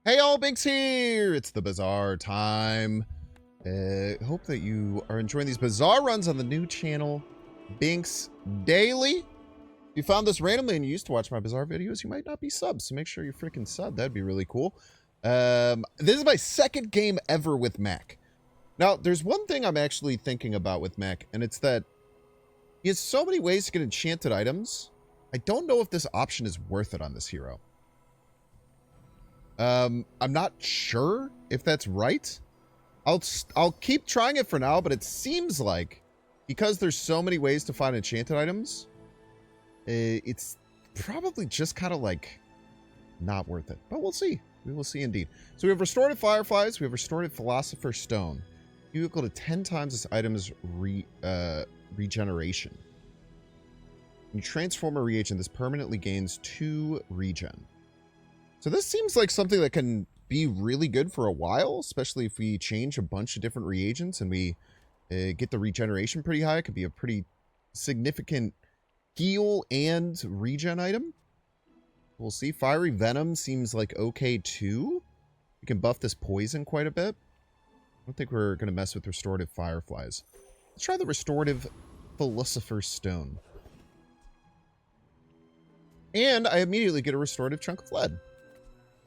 Hey all, Binks here! It's the Bazaar time. Hope that you are enjoying these Bazaar runs on the new channel, Binks Daily. If you found this randomly and you used to watch my Bazaar videos, you might not be subs, so make sure you're freaking sub. That'd be really cool. This is my second game ever with Mac. Now, there's one thing I'm actually thinking about with Mac, and it's that he has so many ways to get enchanted items. I don't know if this option is worth it on this hero. I'm not sure if that's right. I'll keep trying it for now, but it seems like because there's so many ways to find enchanted items, it's probably just kind of like not worth it. But we'll see. We will see indeed. So we have restorative fireflies. We have restorative philosopher's stone. Equal to 10 times this item's regeneration. When you transform a reagent, this permanently gains 2 regen. So this seems like something that can be really good for a while, especially if we change a bunch of different reagents and we get the regeneration pretty high. It could be a pretty significant heal and regen item. We'll see. Fiery Venom seems like okay too. We can buff this poison quite a bit. I don't think we're going to mess with restorative fireflies. Let's try the restorative philosopher's stone. And I immediately get a restorative chunk of lead.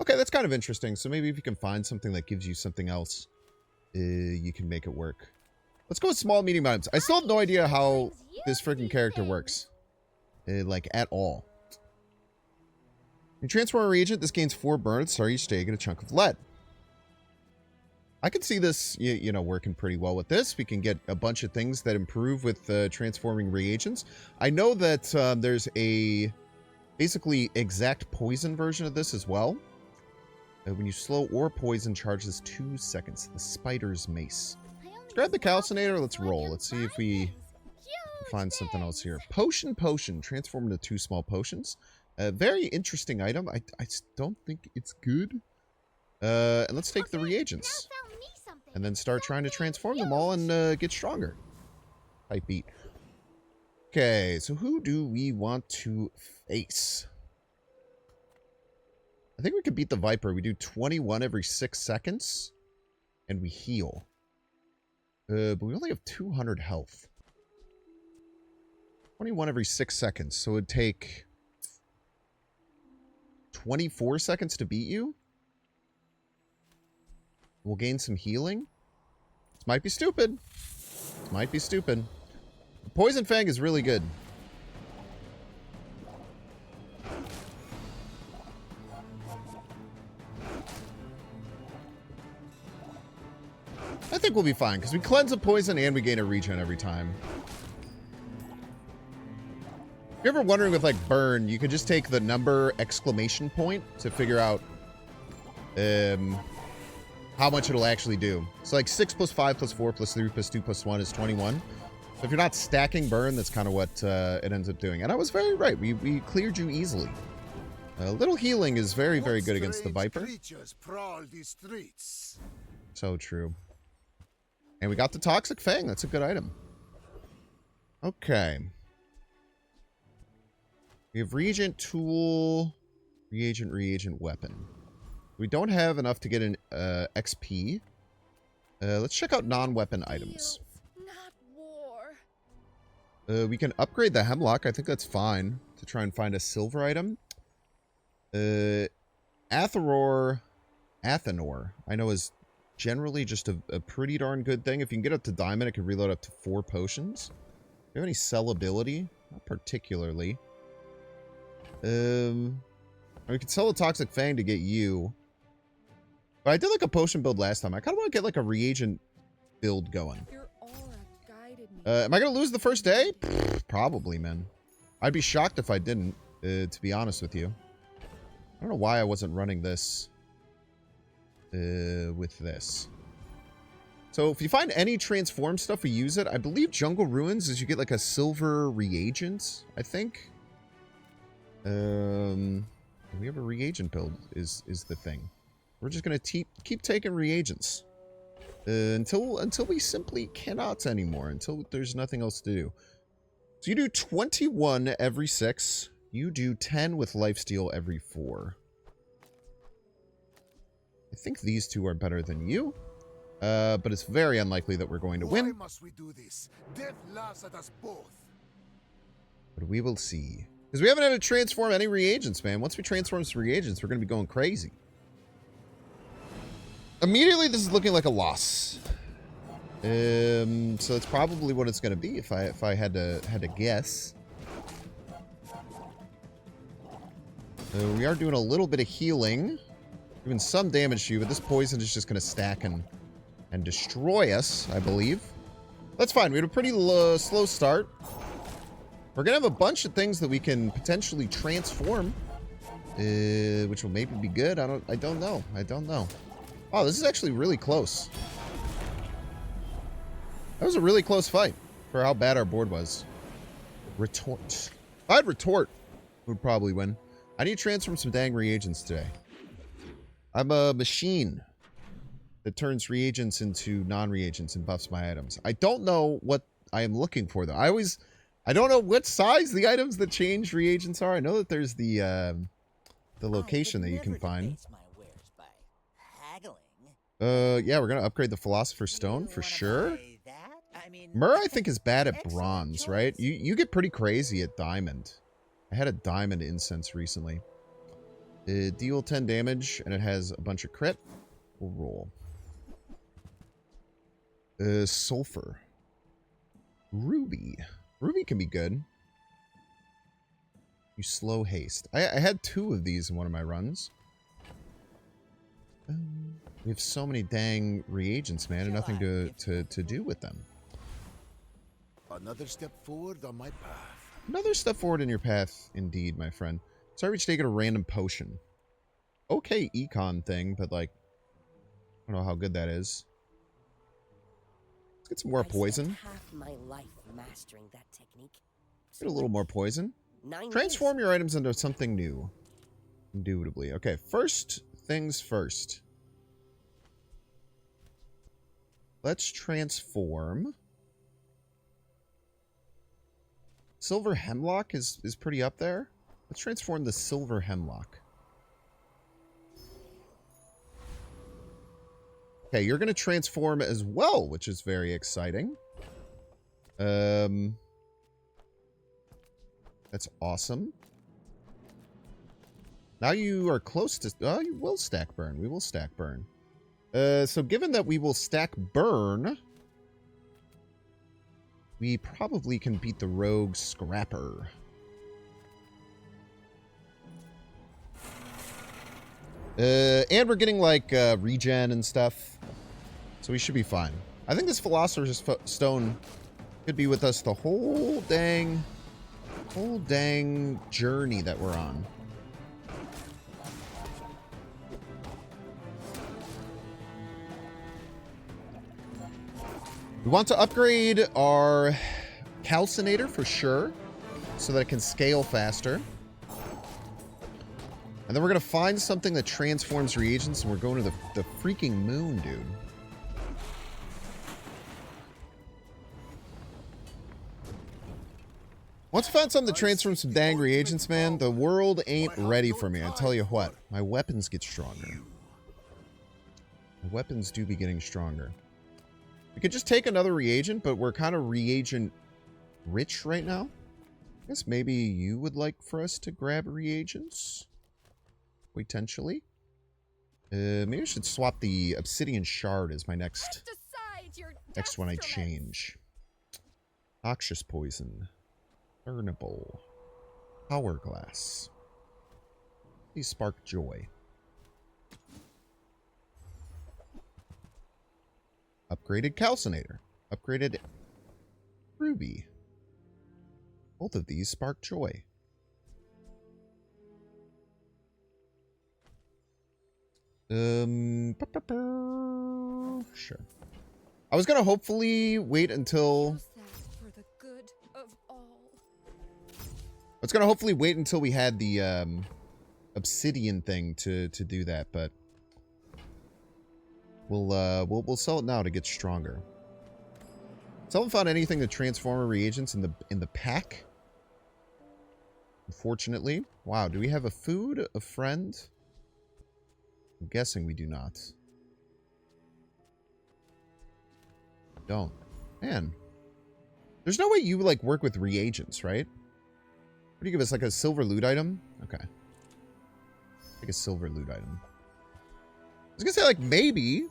Okay, that's kind of interesting. So maybe if you can find something that gives you something else, you can make it work. Let's go with small, medium items. I still have no idea how this freaking character works. Like, at all. You transform a reagent, this gains 4 burn at the start of each day, get a chunk of lead. I can see this, you know, working pretty well with this. We can get a bunch of things that improve with transforming reagents. I know that there's a basically exact poison version of this as well. When you slow or poison, charges 2 seconds. The spider's mace. Let's grab the calcinator. Let's roll. Let's see if we find something else here. Potion. Transform into 2 small potions. A very interesting item. I don't think it's good. And let's take the reagents. And then start trying to transform them all and get stronger. Type beat. Okay, so who do we want to face? I think we could beat the Viper. We do 21 every 6 seconds. And we heal. But we only have 200 health. 21 every 6 seconds. So it would take 24 seconds to beat you. We'll gain some healing. This might be stupid. This might be stupid. Poison Fang is really good. I think we'll be fine, because we cleanse a poison and we gain a regen every time. If you're ever wondering with, like, burn, you can just take the number exclamation point to figure out how much it'll actually do. So, like, 6 plus 5 plus 4 plus 3 plus 2 plus 1 is 21. So if you're not stacking burn, that's kind of what it ends up doing. And I was very right. We cleared you easily. A little healing is very, very good against the Viper. So true. And we got the Toxic Fang. That's a good item. Okay. We have Reagent Tool, Reagent Weapon. We don't have enough to get an XP. Let's check out non-weapon items. We can upgrade the Hemlock. I think that's fine to try and find a silver item. Athenor, I know is generally just a pretty darn good thing. If you can get up to Diamond, it can reload up to 4 potions. Do you have any sellability? Not particularly. We could sell a Toxic Fang to get you. But I did like a potion build last time. I kind of want to get like a reagent build going. Am I going to lose the first day? Probably, man. I'd be shocked if I didn't, to be honest with you. I don't know why I wasn't running this with this. So if you find any transform stuff, we use it. I believe Jungle Ruins is you get like a silver reagent, I think. We have a reagent build is the thing. We're just going to keep taking reagents. Until we simply cannot anymore. Until there's nothing else to do. So you do 21 every 6. You do 10 with lifesteal every 4. I think these two are better than you. But it's very unlikely that we're going to win. Why must we do this? Death laughs at us both. But we will see. Because we haven't had to transform any reagents, man. Once we transform some reagents, we're going to be going crazy. Immediately, this is looking like a loss. So it's probably what it's going to be if I had to guess. We are doing a little bit of healing. Doing some damage to you, but this poison is just going to stack and destroy us, I believe. That's fine. We had a pretty slow start. We're going to have a bunch of things that we can potentially transform, which will maybe be good. I don't know. Oh, this is actually really close. That was a really close fight for how bad our board was. Retort. If I had Retort, we'd probably win. I need to transform some dang reagents today. I'm a machine that turns reagents into non-reagents and buffs my items. I don't know what I am looking for, though. I don't know what size the items that change reagents are. I know that there's the location that you can find. Yeah, we're going to upgrade the Philosopher's Stone for sure. Myrrh, I think, is bad at bronze, right? You get pretty crazy at diamond. I had a diamond incense recently. Deal 10 damage, and it has a bunch of crit. We'll roll. Sulfur. Ruby. Ruby can be good. You slow haste. I had 2 of these in one of my runs. We have so many dang reagents, man, and nothing to do with them. Another step forward on my path. Another step forward in your path, indeed, my friend. Sorry to take a random potion. Okay econ thing, but like, I don't know how good that is. Let's get some more poison. Half my life mastering that technique. Get a little more poison. Transform your items into something new. Indubitably. Okay, first things first. Let's transform. Silver Hemlock is pretty up there. Let's transform the Silver Hemlock. Okay, you're going to transform as well, which is very exciting. That's awesome. Now you are close to... Oh, you will stack burn. We will stack burn. So given that we will stack burn... we probably can beat the Rogue Scrapper. And we're getting, like, regen and stuff. So we should be fine. I think this Philosopher's Stone could be with us the whole dang journey that we're on. We want to upgrade our calcinator for sure, so that it can scale faster. And then we're going to find something that transforms reagents, and we're going to the freaking moon, dude. Once I found something that transforms some dang reagents, man, the world ain't ready for me. I tell you what, my weapons get stronger. My weapons do be getting stronger. We could just take another reagent, but we're kind of reagent rich right now. I guess maybe you would like for us to grab reagents? Potentially. Maybe I should swap the obsidian shard as my next one I change. Noxious poison. Burnable. Hourglass. Please spark joy. Upgraded calcinator. Upgraded ruby. Both of these spark joy. Sure. I was gonna hopefully wait until... I was gonna hopefully wait until we had the obsidian thing to do that, but we'll sell it now to get stronger. Someone found anything to transform our reagents in the pack? Unfortunately. Wow, do we have a food? A friend? I'm guessing we do not. Don't. Man. There's no way you, like, work with reagents, right? What do you give us, like a silver loot item? Okay. Like a silver loot item. I was gonna say, like, maybe,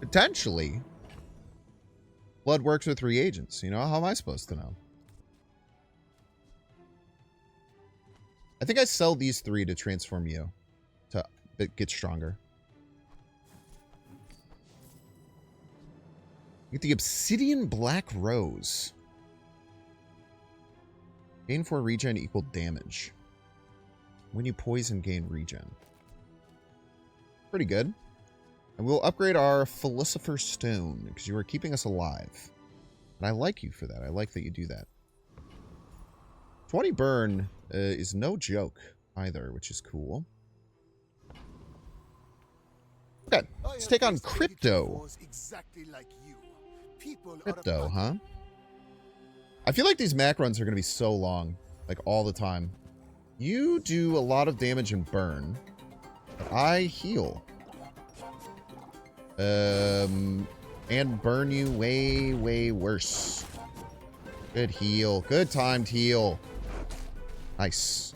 potentially, blood works with reagents. You know, how am I supposed to know? I think I sell these 3 to transform you to get stronger. Get the obsidian black rose. Gain 4 regen equal damage. When you poison, gain regen. Pretty good. And we'll upgrade our Philosopher's Stone because you are keeping us alive. And I like you for that. I like that you do that. 20 burn is no joke either, which is cool. Okay, let's take on Crypto. Crypto, huh? I feel like these Mac runs are going to be so long. Like, all the time. You do a lot of damage and burn. But I heal. And burn you way, way worse. Good heal. Good timed heal. Nice.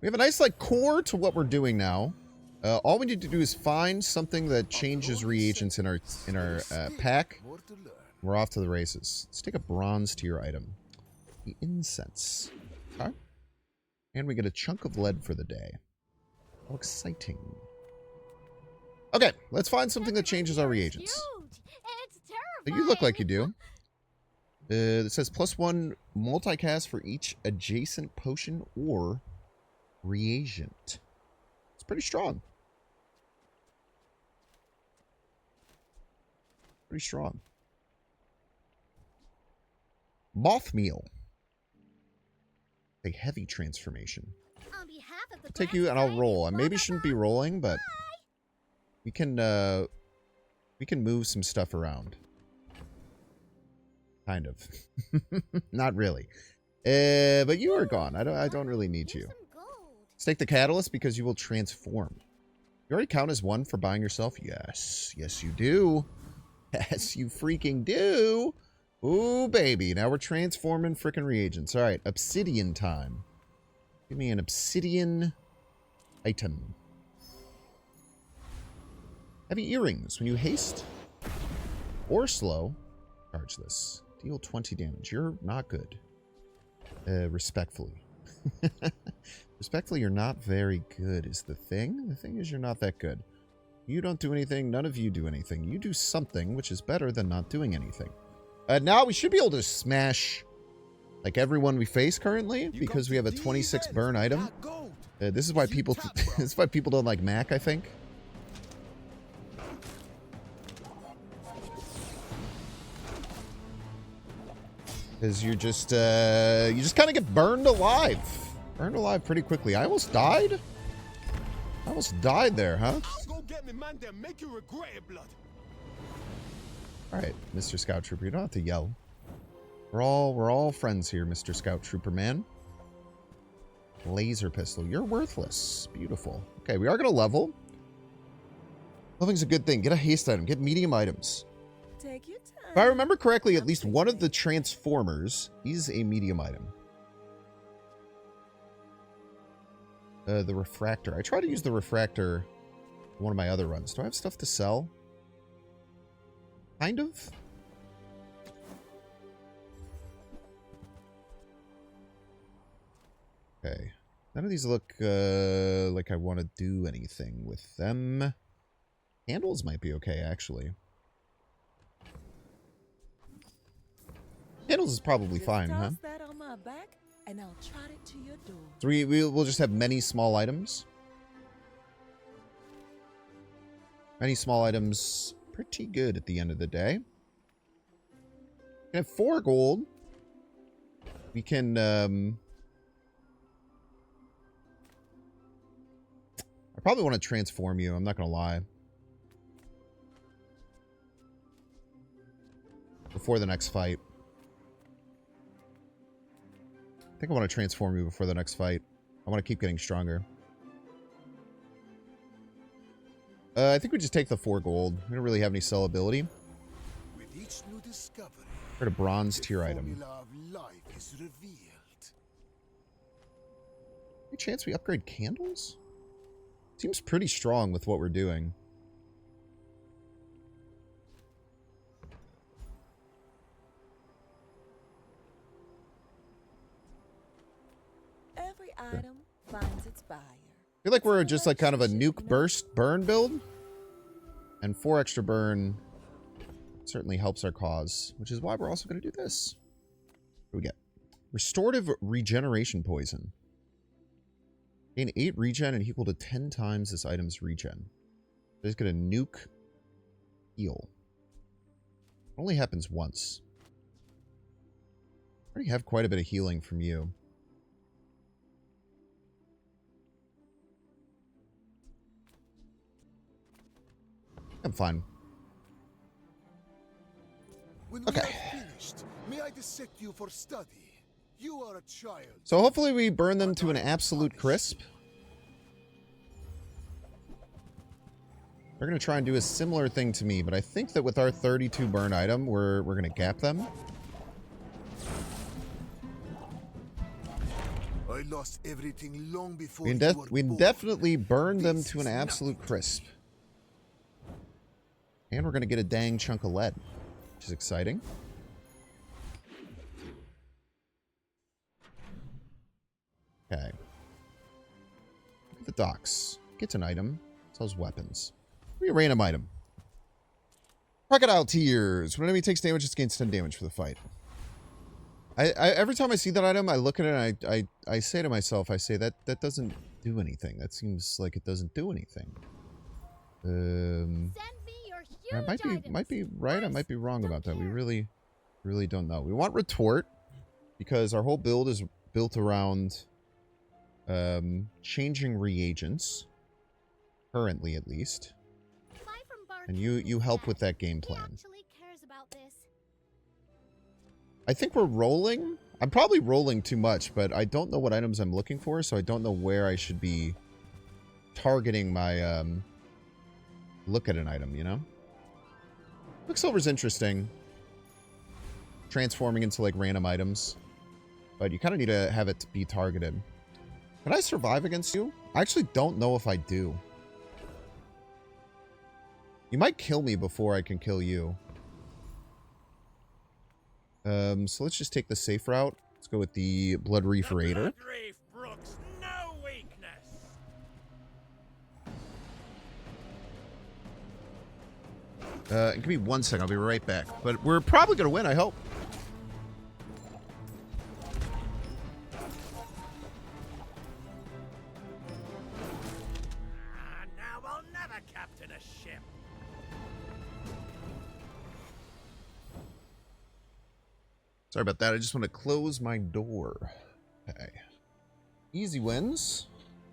We have a nice, like, core to what we're doing now. All we need to do is find something that changes reagents in our pack. We're off to the races. Let's take a bronze tier item. The incense. Okay. And we get a chunk of lead for the day. How exciting. Okay, let's find something that changes our reagents. So you look like you do. It says +1 multicast for each adjacent potion or reagent. It's pretty strong. Pretty strong. Moth meal. A heavy transformation. On behalf of the I'll take you and I'll roll. I maybe shouldn't be rolling, but we can move some stuff around. Kind of. Not really. But you are gone. I don't really need you. Let's take the catalyst because you will transform. You already count as 1 for buying yourself? Yes. Yes, you do. Yes, you freaking do. Ooh, baby. Now we're transforming frickin' reagents. All right, obsidian time. Give me an obsidian item. Heavy earrings. When you haste or slow, charge this. Deal 20 damage. You're not good. Respectfully. Respectfully, you're not very good is the thing. The thing is you're not that good. You don't do anything. None of you do anything. You do something, which is better than not doing anything. Now we should be able to smash like everyone we face currently because we have a 26 burn item. This is why people this is why people don't like Mac, I think. Because you just kind of get burned alive. Burned alive pretty quickly. I almost died. I almost died there, huh? Alright, Mr. Scout Trooper, you don't have to yell. We're all friends here, Mr. Scout Trooper man. Laser pistol. You're worthless. Beautiful. Okay, we are going to level. Leveling's a good thing. Get a haste item. Get medium items. Take your time. If I remember correctly, at least one of the transformers is a medium item. The refractor. I try to use the refractor in one of my other runs. Do I have stuff to sell? Kind of. Okay. None of these look like I want to do anything with them. Candles might be okay, actually. Candles is probably fine, huh? That on my back, and I'll trot it to your door. So we'll just have many small items. Many small items, pretty good at the end of the day. We have 4 gold. We can, I probably want to transform you, I'm not going to lie. Before the next fight. I think I want to transform you before the next fight. I want to keep getting stronger. I think we just take the 4 gold. We don't really have any sellability. With each new discovery, We're at a bronze the tier item. formula of life is revealed. Any chance we upgrade candles? Seems pretty strong with what we're doing. Every item finds its buyer. I feel like we're just like kind of a nuke burst burn build. And 4 extra burn certainly helps our cause, which is why we're also going to do this. What do we get? Restorative regeneration poison. Gain 8 regen and equal to 10 times this item's regen. Just going to nuke heal. It only happens once. I already have quite a bit of healing from you. I'm fine. When Okay. we are finished, may I dissect you for study? You are a child. So hopefully we burn them to an absolute crisp. They're going to try and do a similar thing to me, but I think that with our 32 burn item, we're going to gap them. I lost everything long before We you were born. definitely burn them This to an is absolute nothing. crisp. And we're going to get a dang chunk of lead, which is exciting. Okay. Look at the docks. Gets an item. Sells weapons. Be a random item. Crocodile Tears. When an enemy takes damage, it gains 10 damage for the fight. I every time I see that item, I look at it and I say to myself, I say that doesn't do anything. That seems like it doesn't do anything. Send me your I huge might be right. I might be wrong about that. We Don't really don't know. We want retort because our whole build is built around changing reagents, currently at least. And you help with that game plan. Actually cares about this. I think we're rolling. I'm probably rolling too much, but I don't know what items I'm looking for, so I don't know where I should be targeting my look at an item, you know? Quicksilver's interesting. Transforming into like random items. But you kind of need to have it be targeted. Can I survive against you? I actually don't know if I do. You might kill me before I can kill you. So let's just take the safe route. Let's go with the Blood Reef Raider. Blood Reef brooks no weakness. Give me 1 second. I'll be right back. But we're probably going to win, I hope. Now I'll never captain a ship. Sorry about that. I just want to close my door. Okay. Easy wins.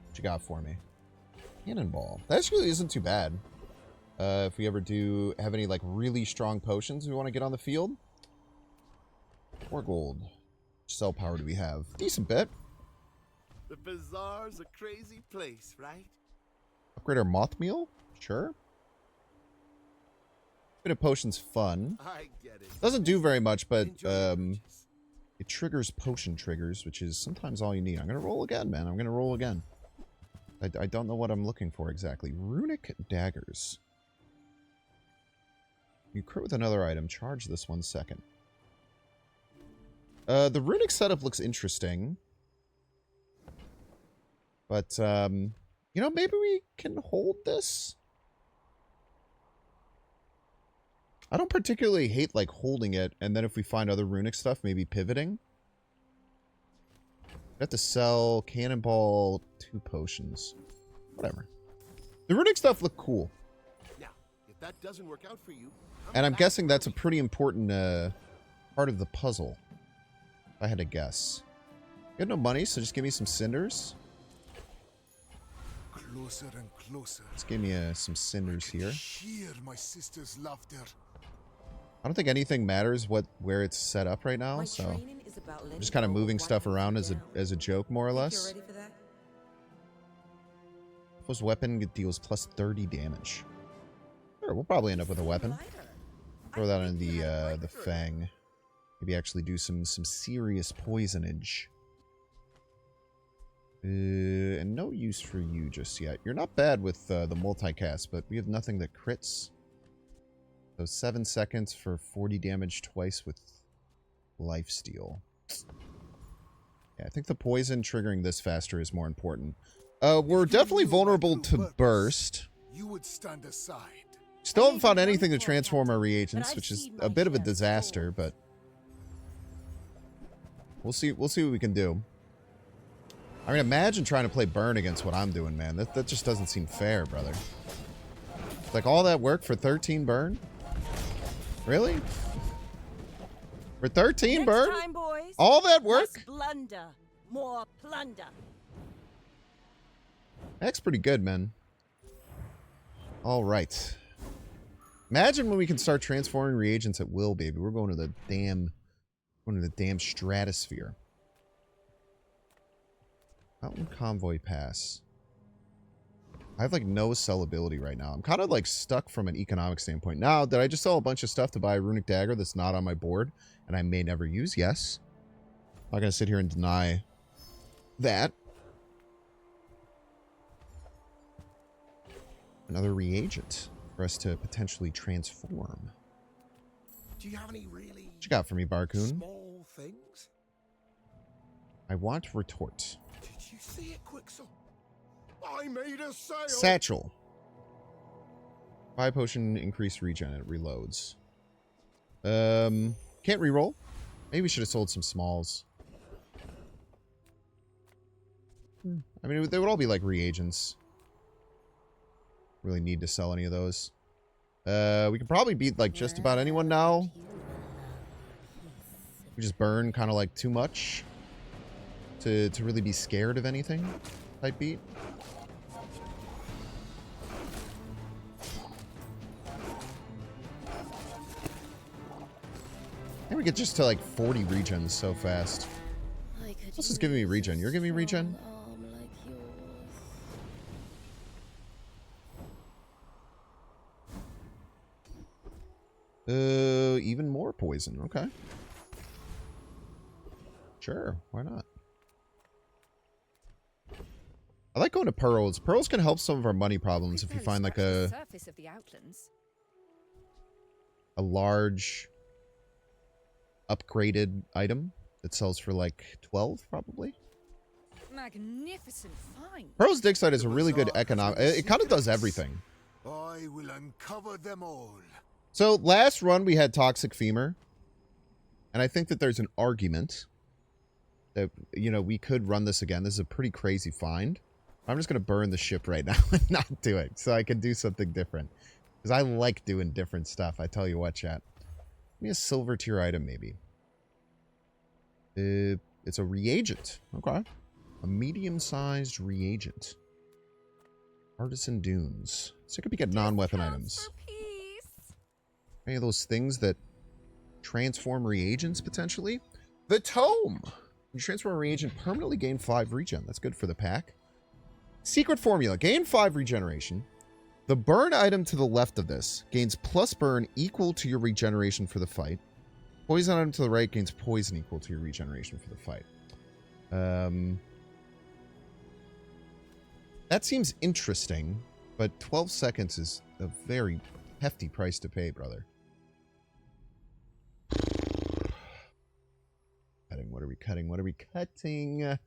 What you got for me? Cannonball. That actually isn't too bad. If we ever do have any, like, really strong potions we want to get on the field. 4 gold. How much cell power do we have? Decent bit. The Bazaar's a crazy place, right? Upgrade our moth meal? Sure. Bit of potions fun. I get it. Doesn't do very much, but Enjoy your purchase. it triggers potion triggers, which is sometimes all you need. I'm going to roll again, man. I'm going to roll again. I don't know what I'm looking for exactly. Runic daggers. You crit with another item. Charge this 1 second. The runic setup looks interesting. But, you know, maybe we can hold this? I don't particularly hate, like, holding it, and then if we find other runic stuff, maybe pivoting. We have to sell Cannonball 2 potions. Whatever. The runic stuff look cool. Now, if that doesn't work out for you, And I'm guessing that's a pretty important part of the puzzle. If I had to guess. You have no money, so just give me some cinders. closer and closer. Let's give me some cinders here. Hear my sister's laughter. I don't think anything matters where it's set up right now, My so training is about letting just kind of go moving what stuff holds around you as a down. joke, more or Think you're less. ready for that? This weapon deals plus 30 damage. Sure, we'll probably end up with a weapon. Throw that in the fang. Maybe actually do some serious poisonage. And no use for you just yet. You're not bad with the multicast, but we have nothing that crits. So 7 seconds for 40 damage twice with lifesteal. Yeah, I think the poison triggering this faster is more important. We're definitely vulnerable to burst. You would stand aside. Still haven't found anything to transform our reagents, which is a bit of a disaster, but we'll see what we can do. I mean, imagine trying to play burn against what I'm doing, man. That just doesn't seem fair, brother. Like, all that work for 13 burn? Really? For 13 burn? Next time, boys, All that work? less blunder, more plunder. That's pretty good, man. All right. Imagine when we can start transforming reagents at will, baby. We're going to the damn stratosphere. Mountain Convoy Pass. I have like no sellability right now. I'm kind of like stuck from an economic standpoint. Now, did I just sell a bunch of stuff to buy a runic dagger that's not on my board and I may never use? Yes. I'm not going to sit here and deny that. Another reagent for us to potentially transform. Do you have any really What you got for me, Barcoon? small things? I want retort. Did you see it, Quixel? I made a sale. Satchel. 5 potion increased regen. It reloads. Can't reroll. Maybe we should have sold some smalls. I mean, they would all be like reagents. Really need to sell any of those. We could probably beat like just about anyone now. We just burn kind of like too much to really be scared of anything type beat. I think we get just to like 40 regens so fast. This is giving me regen. You're giving me regen? Even more poison. Okay. Sure, why not? I like going to pearls. Pearls can help some of our money problems if you find like a surface of the outlands. large upgraded item that sells for like 12 probably. Magnificent find. Pearl's Dig Site is a really good economic. It kind of does everything. I will uncover them all. So last run we had Toxic Femur. And I think that there's an argument that, you know, we could run this again. This is a pretty crazy find. I'm just going to burn the ship right now and not do it so I can do something different. Because I like doing different stuff. I tell you what, chat. Give me a silver tier item, maybe. It's a reagent. Okay. A medium-sized reagent. Artisan Dunes. So it could be non-weapon items. Any of those things that transform reagents, potentially? The Tome! You transform a reagent, permanently gain 5 regen. That's good for the pack. Secret Formula. Gain 5 regeneration. The burn item to the left of this gains plus burn equal to your regeneration for the fight. Poison item to the right gains poison equal to your regeneration for the fight. That seems interesting, but 12 seconds is a very hefty price to pay, brother. What are we cutting? What are we cutting?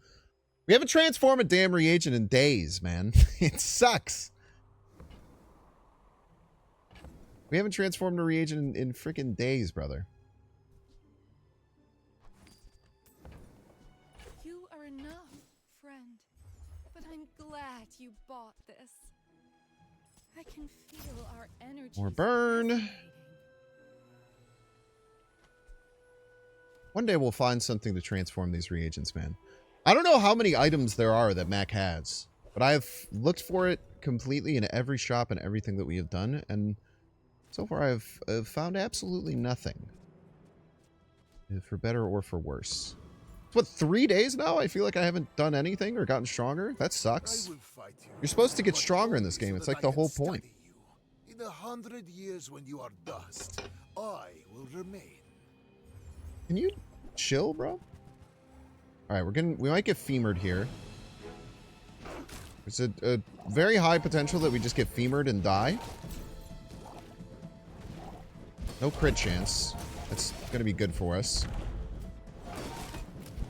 We haven't transformed a damn reagent in days, man. It sucks. We haven't transformed a reagent in freaking days, brother. You are enough, friend. But I'm glad you bought this. I can feel our energy. More burn. One day we'll find something to transform these reagents, man. I don't know how many items there are that Mac has, but I have looked for it completely in every shop and everything that we have done, and So far, I've found absolutely nothing. For better or for worse. It's what, 3 days now? I feel like I haven't done anything or gotten stronger. That sucks. I will fight you. You're supposed to get but stronger in only this game. so It's that like I the can whole point. study you. In 100 years when you are dust, I will remain. Can you chill, bro? Alright, we might get femered here. There's a very high potential that we just get femered and die. No crit chance. That's gonna be good for us.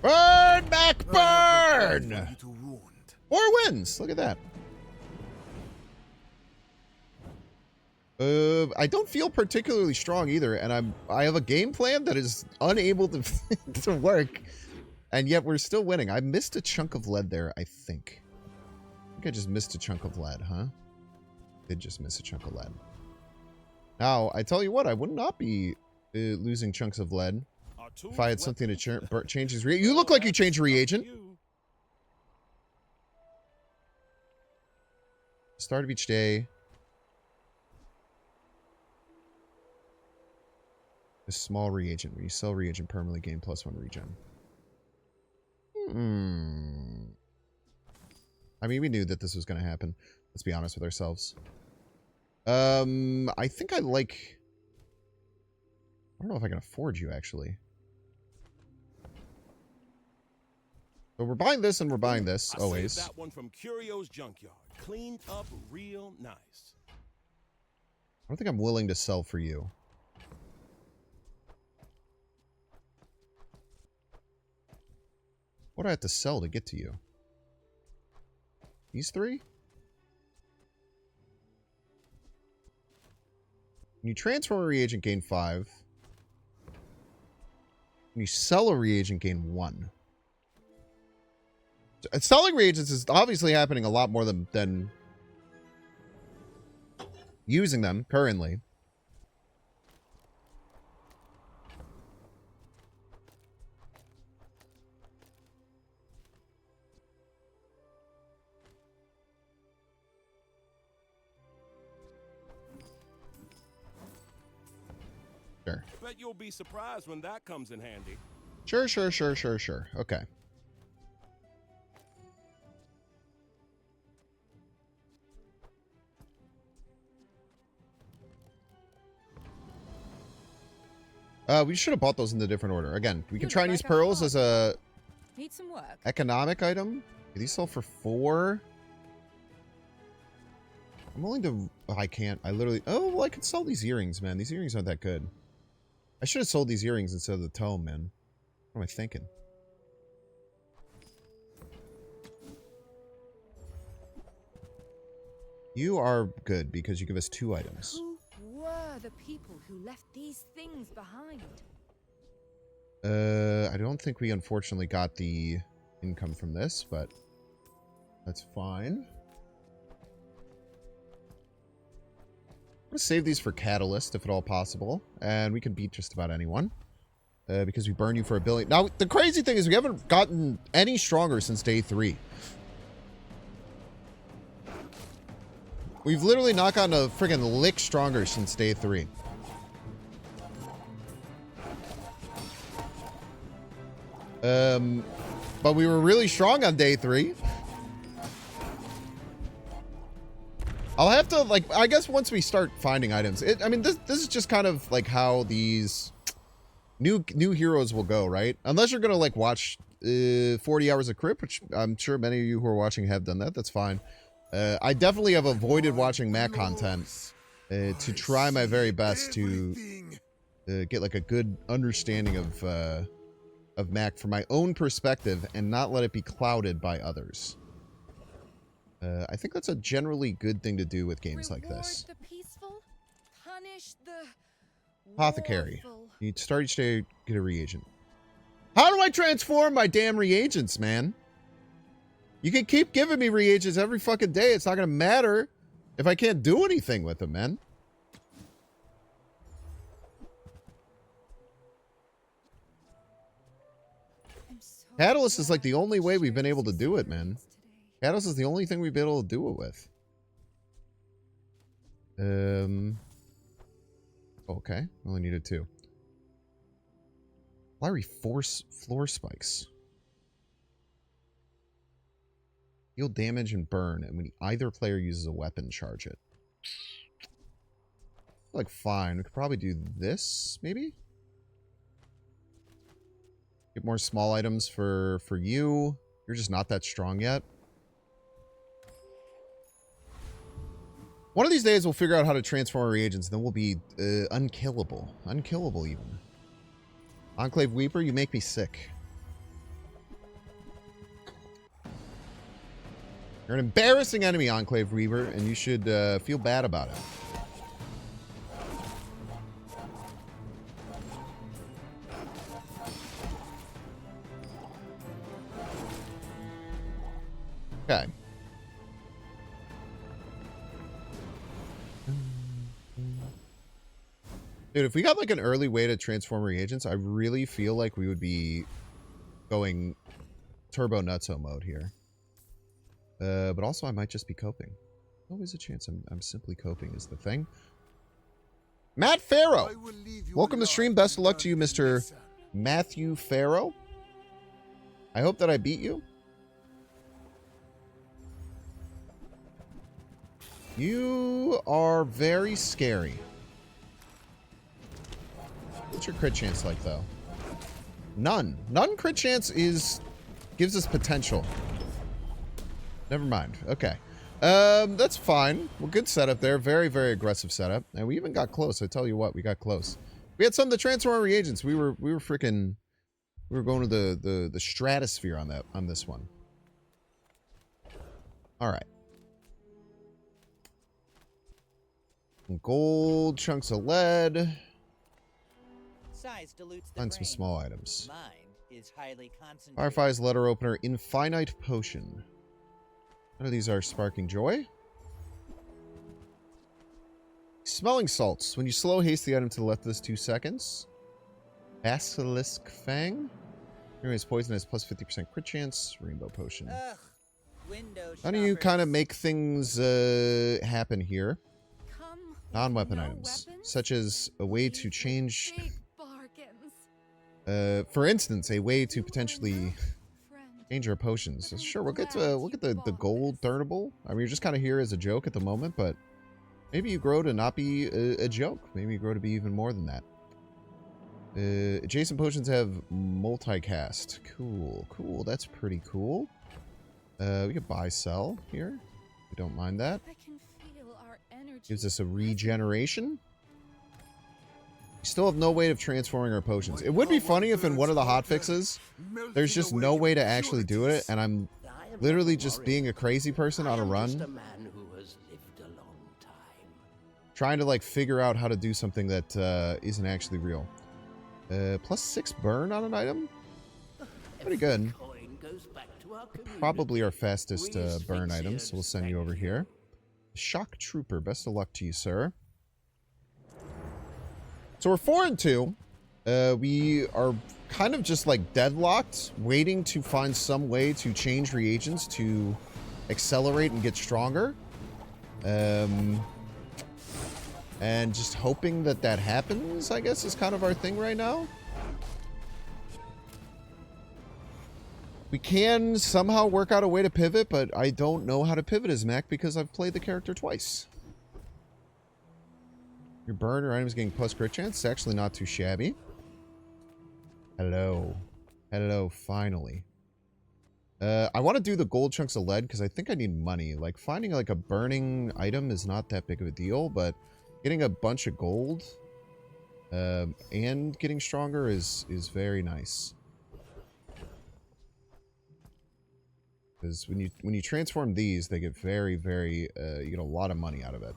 Burn, Mac, burn! For you to wound. 4 wins! Look at that. I don't feel particularly strong either, and I have a game plan that is unable to to work, and yet we're still winning. I missed a chunk of lead there, I think. I just missed a chunk of lead, huh? Did just miss a chunk of lead. Now, I tell you what, I would not be losing chunks of lead if I had something to change his reagent. You look like you changed your reagent. Start of each day. A small reagent. When you sell reagent, permanently gain +1 regen. I mean, we knew that this was going to happen. Let's be honest with ourselves. I think I like... I don't know if I can afford you, actually. So we're buying this and we're buying this, always. That one from Curio's Junkyard. Cleaned up real nice. I don't think I'm willing to sell for you. What do I have to sell to get to you? These 3? When you transform a reagent, gain 5. When you sell a reagent, gain 1. Selling reagents is obviously happening a lot more than using them currently. Sure. Bet you'll be surprised when that comes in handy. Sure. Okay. We should have bought those in the different order. Again, we can try and use pearls as a Need some work. economic item. Do these sell for 4? I'm willing to... Oh, I can't. I literally... Oh, well, I could sell these earrings, man. These earrings aren't that good. I should have sold these earrings instead of the tome, man. What am I thinking? You are good because you give us 2 items. Who were the people who left these things behind? I don't think we unfortunately got the income from this, but that's fine. I'm going to save these for Catalyst, if at all possible. And we can beat just about anyone. Because we burn you for 1 billion. Now, the crazy thing is we haven't gotten any stronger since day 3. We've literally not gotten a friggin' lick stronger since day 3. But we were really strong on day 3. I'll have to, like, I guess once we start finding items. I mean, this is just kind of like how these new heroes will go, right? Unless you're gonna, like, watch 40 hours of Crypt, which I'm sure many of you who are watching have done that. That's fine. I definitely have avoided watching Mac content to try my very best to get, like, a good understanding of Mac from my own perspective and not let it be clouded by others. I think that's a generally good thing to do with games like this. The peaceful, punish the Apothecary. warful. You start each day, get a reagent. How do I transform my damn reagents, man? You can keep giving me reagents every fucking day. It's not going to matter if I can't do anything with them, man. I'm so Catalyst is like the glad only way we've been shared able to do it, this man. today. Catalyst is the only thing we've been able to do it with. Okay, only needed 2. Fiery force floor spikes. Heal damage and burn, and when either player uses a weapon, charge it. Like, fine. We could probably do this, maybe? Get more small items for you. You're just not that strong yet. One of these days, we'll figure out how to transform our reagents, and then we'll be unkillable. Unkillable, even. Enclave Weeper, you make me sick. You're an embarrassing enemy, Enclave Weaver, and you should feel bad about it. Okay. Dude, if we got like an early way to transform reagents, I really feel like we would be going turbo nutso mode here. But also I might just be coping. Always a chance I'm simply coping is the thing. Matt Farrow! Welcome to the stream. Best of luck to you, Mr. Matthew Farrow. I hope that I beat you. You are very scary. What's your crit chance like, though? None. None crit chance gives us potential. Never mind. Okay. That's fine. Well, good setup there. Very, very aggressive setup. And we even got close. I tell you what, we got close. We had some of the transform reagents. We were freaking... We were going to the stratosphere on this one. Alright. Gold, chunks of lead. Size dilutes the Find some brain. small items. Mine is highly concentrated. Firefly's letter opener, infinite potion. None of these are sparking joy. Smelling salts. When you slow haste the item to the left of this 2 seconds. Basilisk Fang. Anyways, poison has plus 50% crit chance. Rainbow potion. Ugh. Window How do you kind of make things happen here? Come with Non-weapon no items, weapons? such as a way to change, Big bargains. for instance, a way to potentially Friend. change our potions. So sure, we'll get the gold turnable. I mean, you're just kind of here as a joke at the moment, but maybe you grow to not be a joke. Maybe you grow to be even more than that. Adjacent potions have multicast. Cool, cool. That's pretty cool. We could buy, sell here. We don't mind that. I can feel our energy. Gives us a regeneration. We still have no way of transforming our potions. It would be funny if in one of the hotfixes, there's just no way to actually do it, and I'm literally just being a crazy person on a run, trying to like figure out how to do something that isn't actually real. Plus 6 burn on an item? Pretty good. Probably our fastest burn item, so we'll send you over here. Shock Trooper, best of luck to you, sir. So we're 4 and 2. We are kind of just like deadlocked, waiting to find some way to change reagents to accelerate and get stronger. And just hoping that that happens, I guess, is kind of our thing right now. We can somehow work out a way to pivot, but I don't know how to pivot as Mac because I've played the character twice. Your burn or items getting plus crit chance. It's actually not too shabby. Hello. Hello, finally. I want to do the gold chunks of lead because I think I need money. Like, finding like a burning item is not that big of a deal, but getting a bunch of gold and getting stronger is very nice. Because when you transform these, they get very, very you get a lot of money out of it.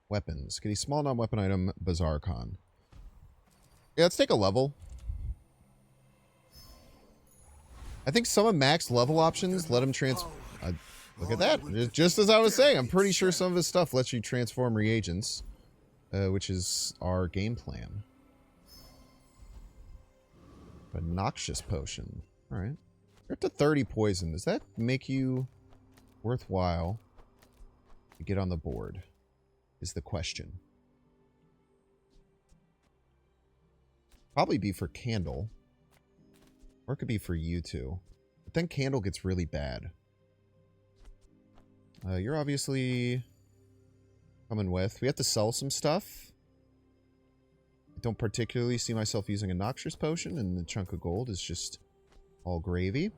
Weapons. Get a small non-weapon item, Bazaar Con. Yeah, let's take a level. I think some of Mac's level options let him look at that. Just as I was saying, I'm pretty sure some of his stuff lets you transform reagents, which is our game plan. A noxious potion. Alright. You're up to 30 poison. Does that make you worthwhile to to get on the board is the question. Probably be for Candle. Or it could be for you two. But then Candle gets really bad. You're obviously coming with. We have to sell some stuff. I don't particularly see myself using a Noxious Potion, and the chunk of gold is just all gravy.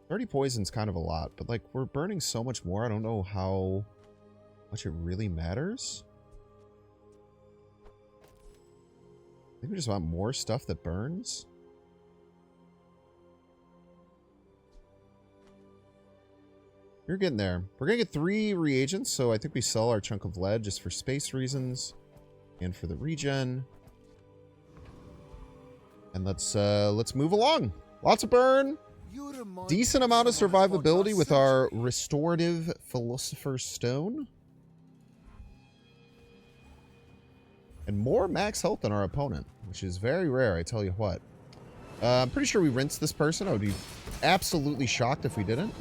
30 poison's kind of a lot, but like we're burning so much more, I don't know how much it really matters. I think we just want more stuff that burns. You're getting there. We're gonna get 3 reagents, so I think we sell our chunk of lead just for space reasons and for the regen. And let's move along. Lots of burn. Decent amount of survivability with our restorative Philosopher's Stone. And more max health than our opponent, which is very rare, I tell you what. I'm pretty sure we rinsed this person. I would be absolutely shocked if we didn't.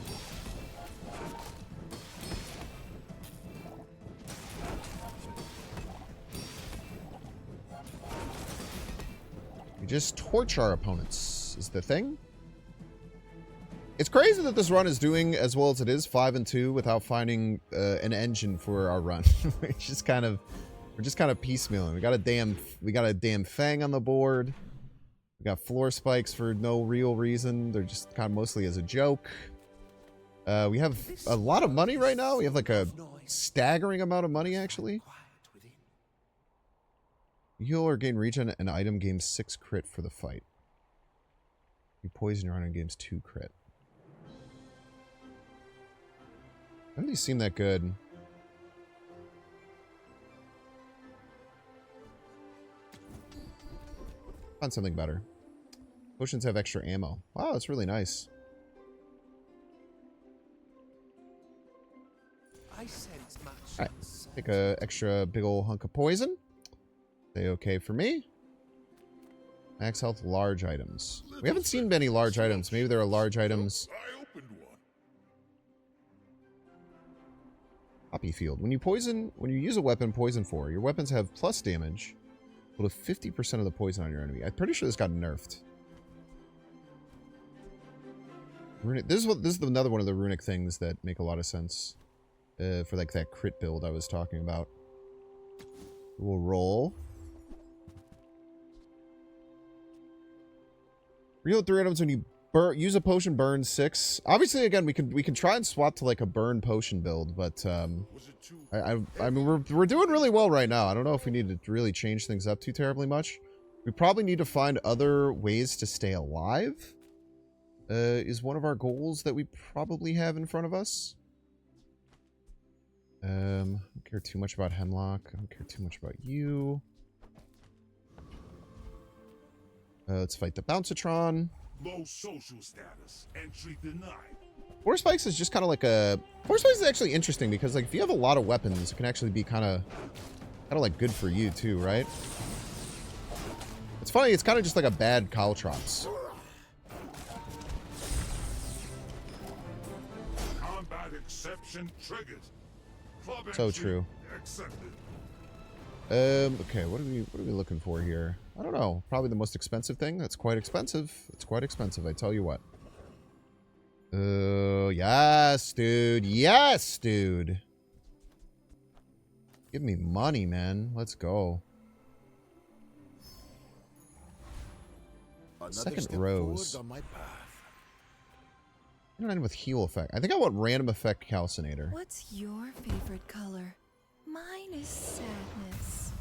We just torch our opponents, is the thing. It's crazy that this run is doing as well as it is, 5 and 2, without finding an engine for our run. We're just kind of piecemealing. We got a damn Fang on the board. We got floor spikes for no real reason. They're just kind of mostly as a joke. We have a lot of money right now. We have like a staggering amount of money, actually. Heal or gain regen, an item gains 6 crit for the fight. You poison your item gains 2 crit. None of these seem that good. Find something better. Potions have extra ammo. Wow, that's really nice. Alright, take a extra big ol' hunk of poison. Stay okay for me. Max health, large items. We haven't seen many large items. Maybe there are large items. Poppy field. When you use a weapon, poison 4, your weapons have plus damage. Equal to 50% of the poison on your enemy. I'm pretty sure this got nerfed. This is another one of the runic things that make a lot of sense. For like that crit build I was talking about. We'll roll. Reheal 3 items when you use a potion, burn 6. Obviously, again, we can try and swap to like a burn potion build, but I mean we're doing really well right now. I don't know if we need to really change things up too terribly much. We probably need to find other ways to stay alive. Is one of our goals that we probably have in front of us. I don't care too much about Hemlock. I don't care too much about you. Let's fight the Bouncitron. Low social status. Entry denied. Force Spikes is just kind of like a... Force Spikes is actually interesting because like if you have a lot of weapons, it can actually be kind of like good for you too, right? It's funny, it's kind of just like a bad Caltrops. Combat exception triggered. Club So entry true. accepted. Okay, what are we looking for here? I don't know. Probably the most expensive thing. That's quite expensive. It's quite expensive, I tell you what. Yes, dude. Yes, dude. Give me money, man. Let's go. Second rose. On my path. I don't end with heal effect. I think I want random effect calcinator. What's your favorite color? Mine is sadness.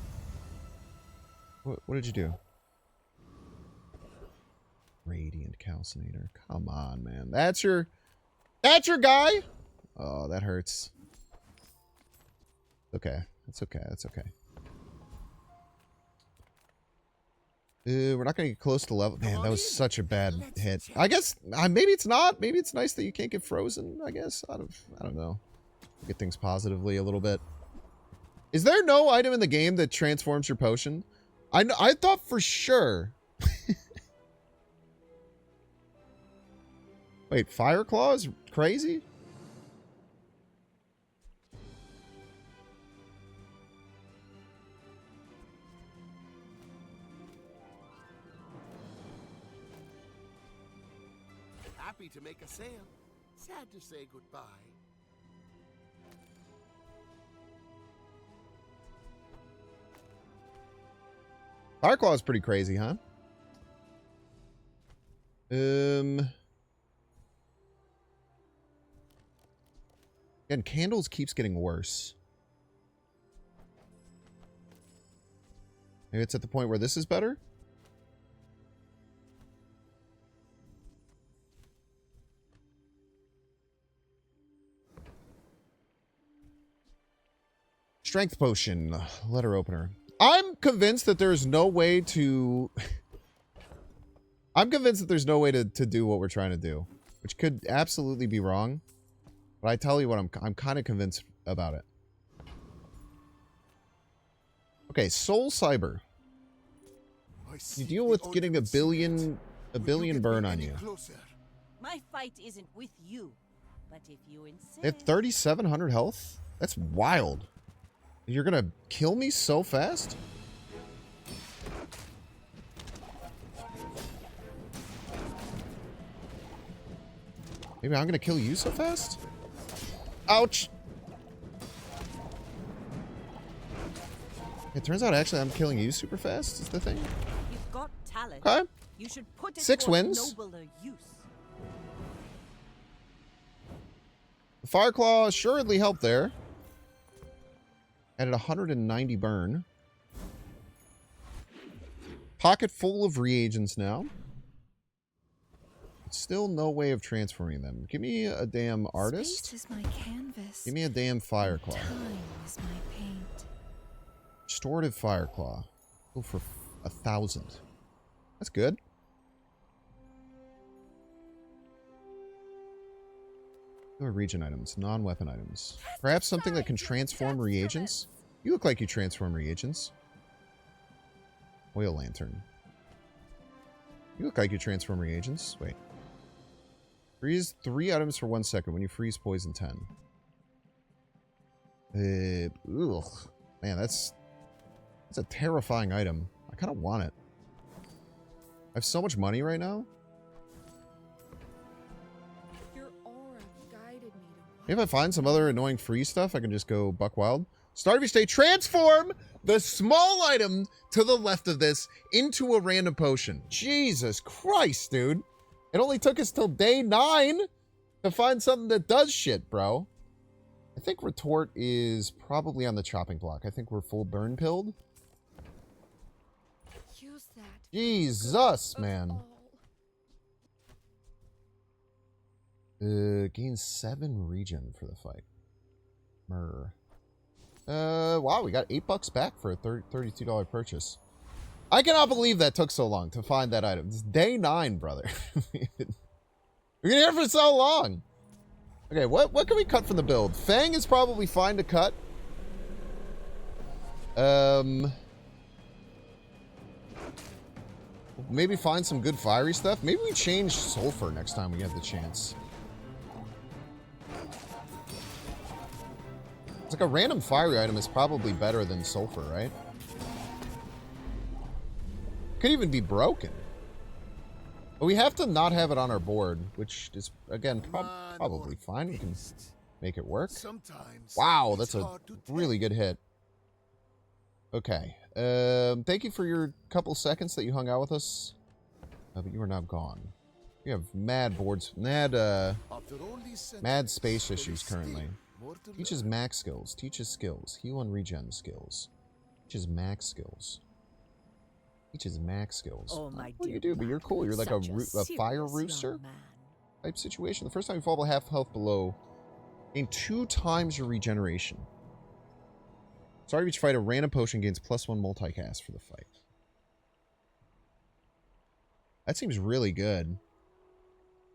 What did you do? Radiant calcinator. Come on, man. That's your guy? Oh, that hurts. Okay. That's okay. That's okay. We're not going to get close to level. Man, that was such a bad hit. I guess, maybe it's not. Maybe it's nice that you can't get frozen, I guess. I don't know. Get things positively a little bit. Is there no item in the game that transforms your potion? I thought for sure. If Wait, Fire Claw is crazy? Happy to make a sale. Sad to say goodbye. Fire Claw is pretty crazy, huh? Again, Candles keeps getting worse. Maybe it's at the point where this is better? Strength Potion. Letter opener. I'm convinced that there's no way to... I'm convinced that there's no way to do what we're trying to do. Which could absolutely be wrong. But I tell you what, I'm kind of convinced about it. Okay, Soul Cyber. You deal with getting a billion burn on you. My fight isn't with you, but if you insist. They have 3,700 health? That's wild. You're gonna kill me so fast? Maybe I'm gonna kill you so fast? Ouch! It turns out actually I'm killing you super fast is the thing. You've got talent. Okay. You should put it 6 for wins. nobler use. The Fire Claw assuredly helped there. Added 190 burn. Pocket full of reagents now. Still no way of transforming them. Give me a damn artist. Space is my canvas. Give me a damn Fire Claw. Time is my paint. Restorative Fire Claw. Go for 1,000. That's good. What are regen items? Non-weapon items. Perhaps something that can transform reagents? You look like you transform reagents. Oil Lantern. You look like you transform reagents. Wait. Freeze 3 items for 1 second. When you freeze, poison 10. Ugh. Man, that's a terrifying item. I kind of want it. I have so much money right now. Your aura guided me to Maybe if I find some other annoying free stuff, I can just go buck wild. Start of each day, transform the small item to the left of this into a random potion. Jesus Christ, dude. It only took us till day 9 to find something that does shit, bro. I think Retort is probably on the chopping block. I think we're full burn pilled. use that. Jesus, man. Gain 7 regen for the fight. Myrrh. Wow, we got $8 back for a $32 purchase. I cannot believe that took so long to find that item. It's day 9, brother. We've been here for so long. Okay, what can we cut from the build? Fang is probably fine to cut. Maybe find some good fiery stuff. Maybe we change Sulfur next time we get the chance. It's like a random fiery item is probably better than Sulfur, right? Could even be broken. But we have to not have it on our board, which is, again, probably fine. We can make it work. Wow, that's a really good hit. Okay. Thank you for your couple seconds that you hung out with us. But you are now gone. We have mad boards, mad space issues currently. Teaches max skills. Teaches skills. Heal and regen skills. Teaches max skills. Teaches max skills. Oh, my what do you dear do? But you're cool. You're like such a fire serious rooster young man. type situation. The first time you fall below half health below, gain 2 times your regeneration. Start of each fight, a random potion gains +1 multicast for the fight. That seems really good.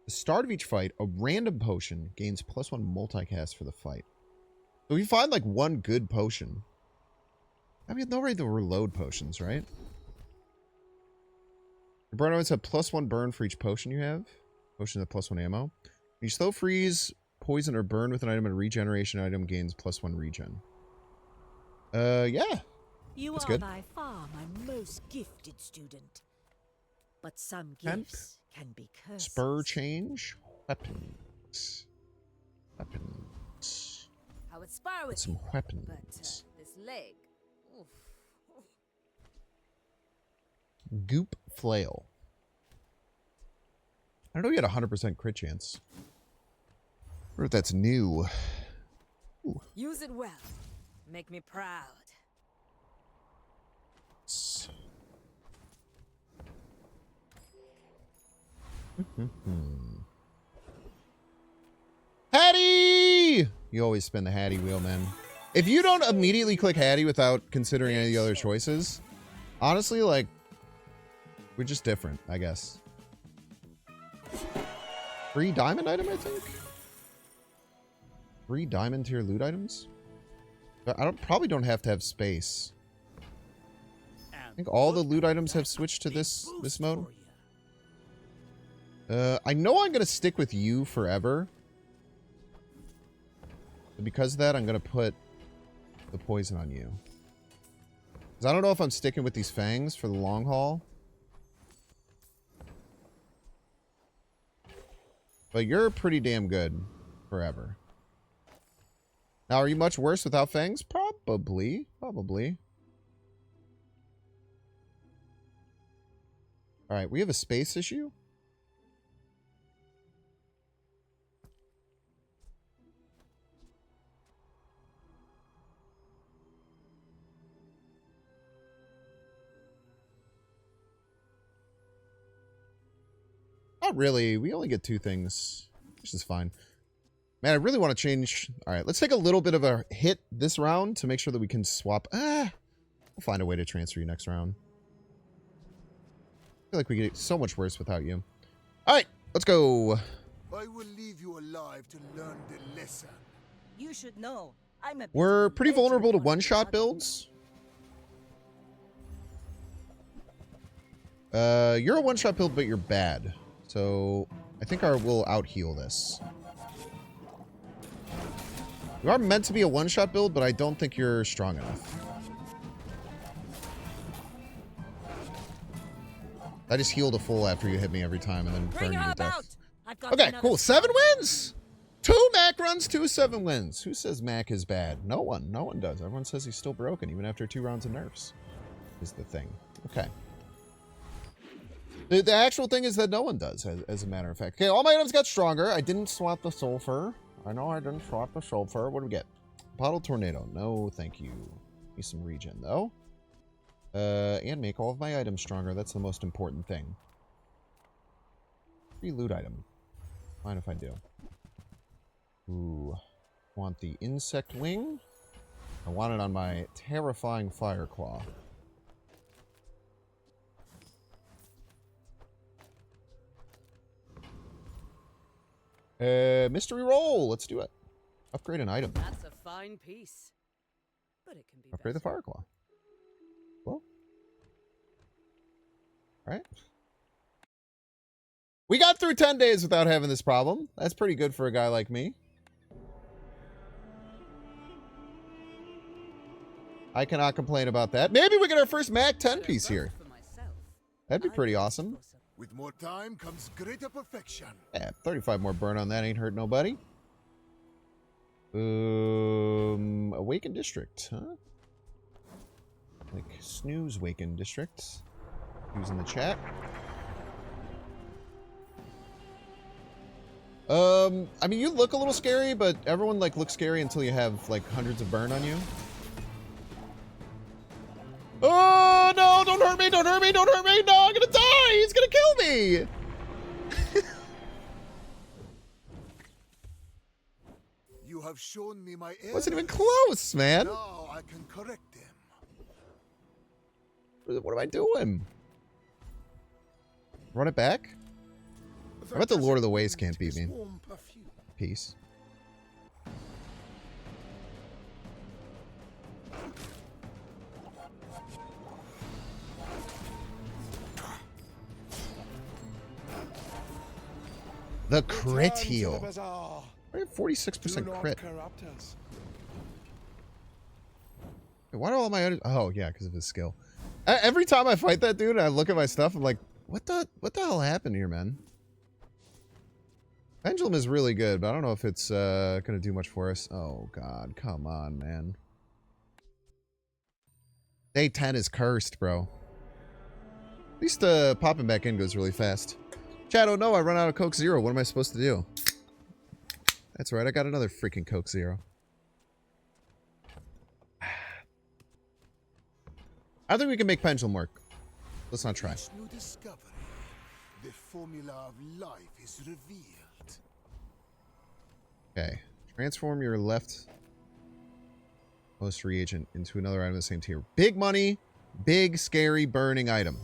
The start of each fight, a random potion gains +1 multicast for the fight. So if you find like one good potion, I mean, no way to reload potions, right? Your burn items have +1 burn for each potion you have. Potion at +1 ammo. You slow freeze, poison, or burn with an item, and regeneration item gains +1 regen. Yeah. You That's are good. by far my most gifted student. But some Temp, gifts can be curses. Spur change. Weapons. Weapons. I would spar with Some you, weapons. but this leg. Oof. Goop flail. I don't know if you had a 100% crit chance. I wonder if that's new. Ooh. Use it well. Make me proud. Hattie! You always spin the Hattie wheel, man. If you don't immediately click Hattie without considering any of the other choices, honestly, like, we're just different, I guess. Free diamond item, I think? Free diamond tier loot items? But I probably don't have to have space. I think all the loot items have switched to this mode. I know I'm gonna stick with you forever. But because of that, I'm gonna put the poison on you. Because I don't know if I'm sticking with these fangs for the long haul. But you're pretty damn good forever. Now, are you much worse without fangs? Probably. Probably. Alright, we have a space issue. Not really. We only get 2 things, which is fine. Man, I really want to change. All right, let's take a little bit of a hit this round to make sure that we can swap. We'll find a way to transfer you next round. I feel like we get so much worse without you. All right, let's go. I will leave you alive to learn the lesson. You should know. I'm a We're bit pretty vulnerable to legend on one-shot the builds. You're a one-shot build, but you're bad. So I think we'll out-heal this. You are meant to be a one-shot build, but I don't think you're strong enough. I just healed a full after you hit me every time and then burned Bring you her to about. death. I've got Okay, another cool. 7 spell. wins! 2 Mac runs, 2 7 wins. Who says Mac is bad? No one. No one does. Everyone says he's still broken, even after 2 rounds of nerfs. Is the thing. Okay. The actual thing is that no one does, as a matter of fact. Okay, all my items got stronger. I didn't swap the sulfur. I know I didn't swap the sulfur. What do we get? Bottle tornado. No, thank you. Need some regen, though. And make all of my items stronger. That's the most important thing. Free loot item. Mind if I do. Ooh. Want the insect wing. I want it on my terrifying fire claw. Mystery roll. Let's do it. Upgrade an item. That's a fine piece. But it can be Upgrade the better. fire claw. Well. Alright. We got through 10 days without having this problem. That's pretty good for a guy like me. I cannot complain about that. Maybe we get our first Mac 10 piece here. For myself, That'd be I pretty will awesome. go some- With more time comes greater perfection. Yeah, 35 more burn on that ain't hurt nobody. Awakened District, huh? Like Snooze Wakened District. Who's in the chat? I mean, you look a little scary, but everyone, like, looks scary until you have, like, hundreds of burn on you. Oh, no! Don't hurt me! Don't hurt me! Don't hurt me! No, I'm gonna die! He's gonna kill me! You have shown me my errors. Wasn't even close, man! Now I can correct them. What am I doing? Run it back? I bet the Lord of the Waste can't beat me. Peace. The crit Return to the heal. Bazaar. I have 46% Do not crit. corrupt us. Why do all my other... Oh, yeah, because of his skill. Every time I fight that dude, I look at my stuff, I'm like, what the hell happened here, man? Pendulum is really good, but I don't know if it's going to do much for us. Oh, God. Come on, man. Day 10 is cursed, bro. At least popping back in goes really fast. Chat, oh no, I run out of Coke Zero. What am I supposed to do? That's right, I got another freaking Coke Zero. I think we can make Pendulum work. Let's not try. Each new discovery, the formula of life is revealed. Okay. Transform your left most reagent into another item of the same tier. Big money, big, scary, burning item.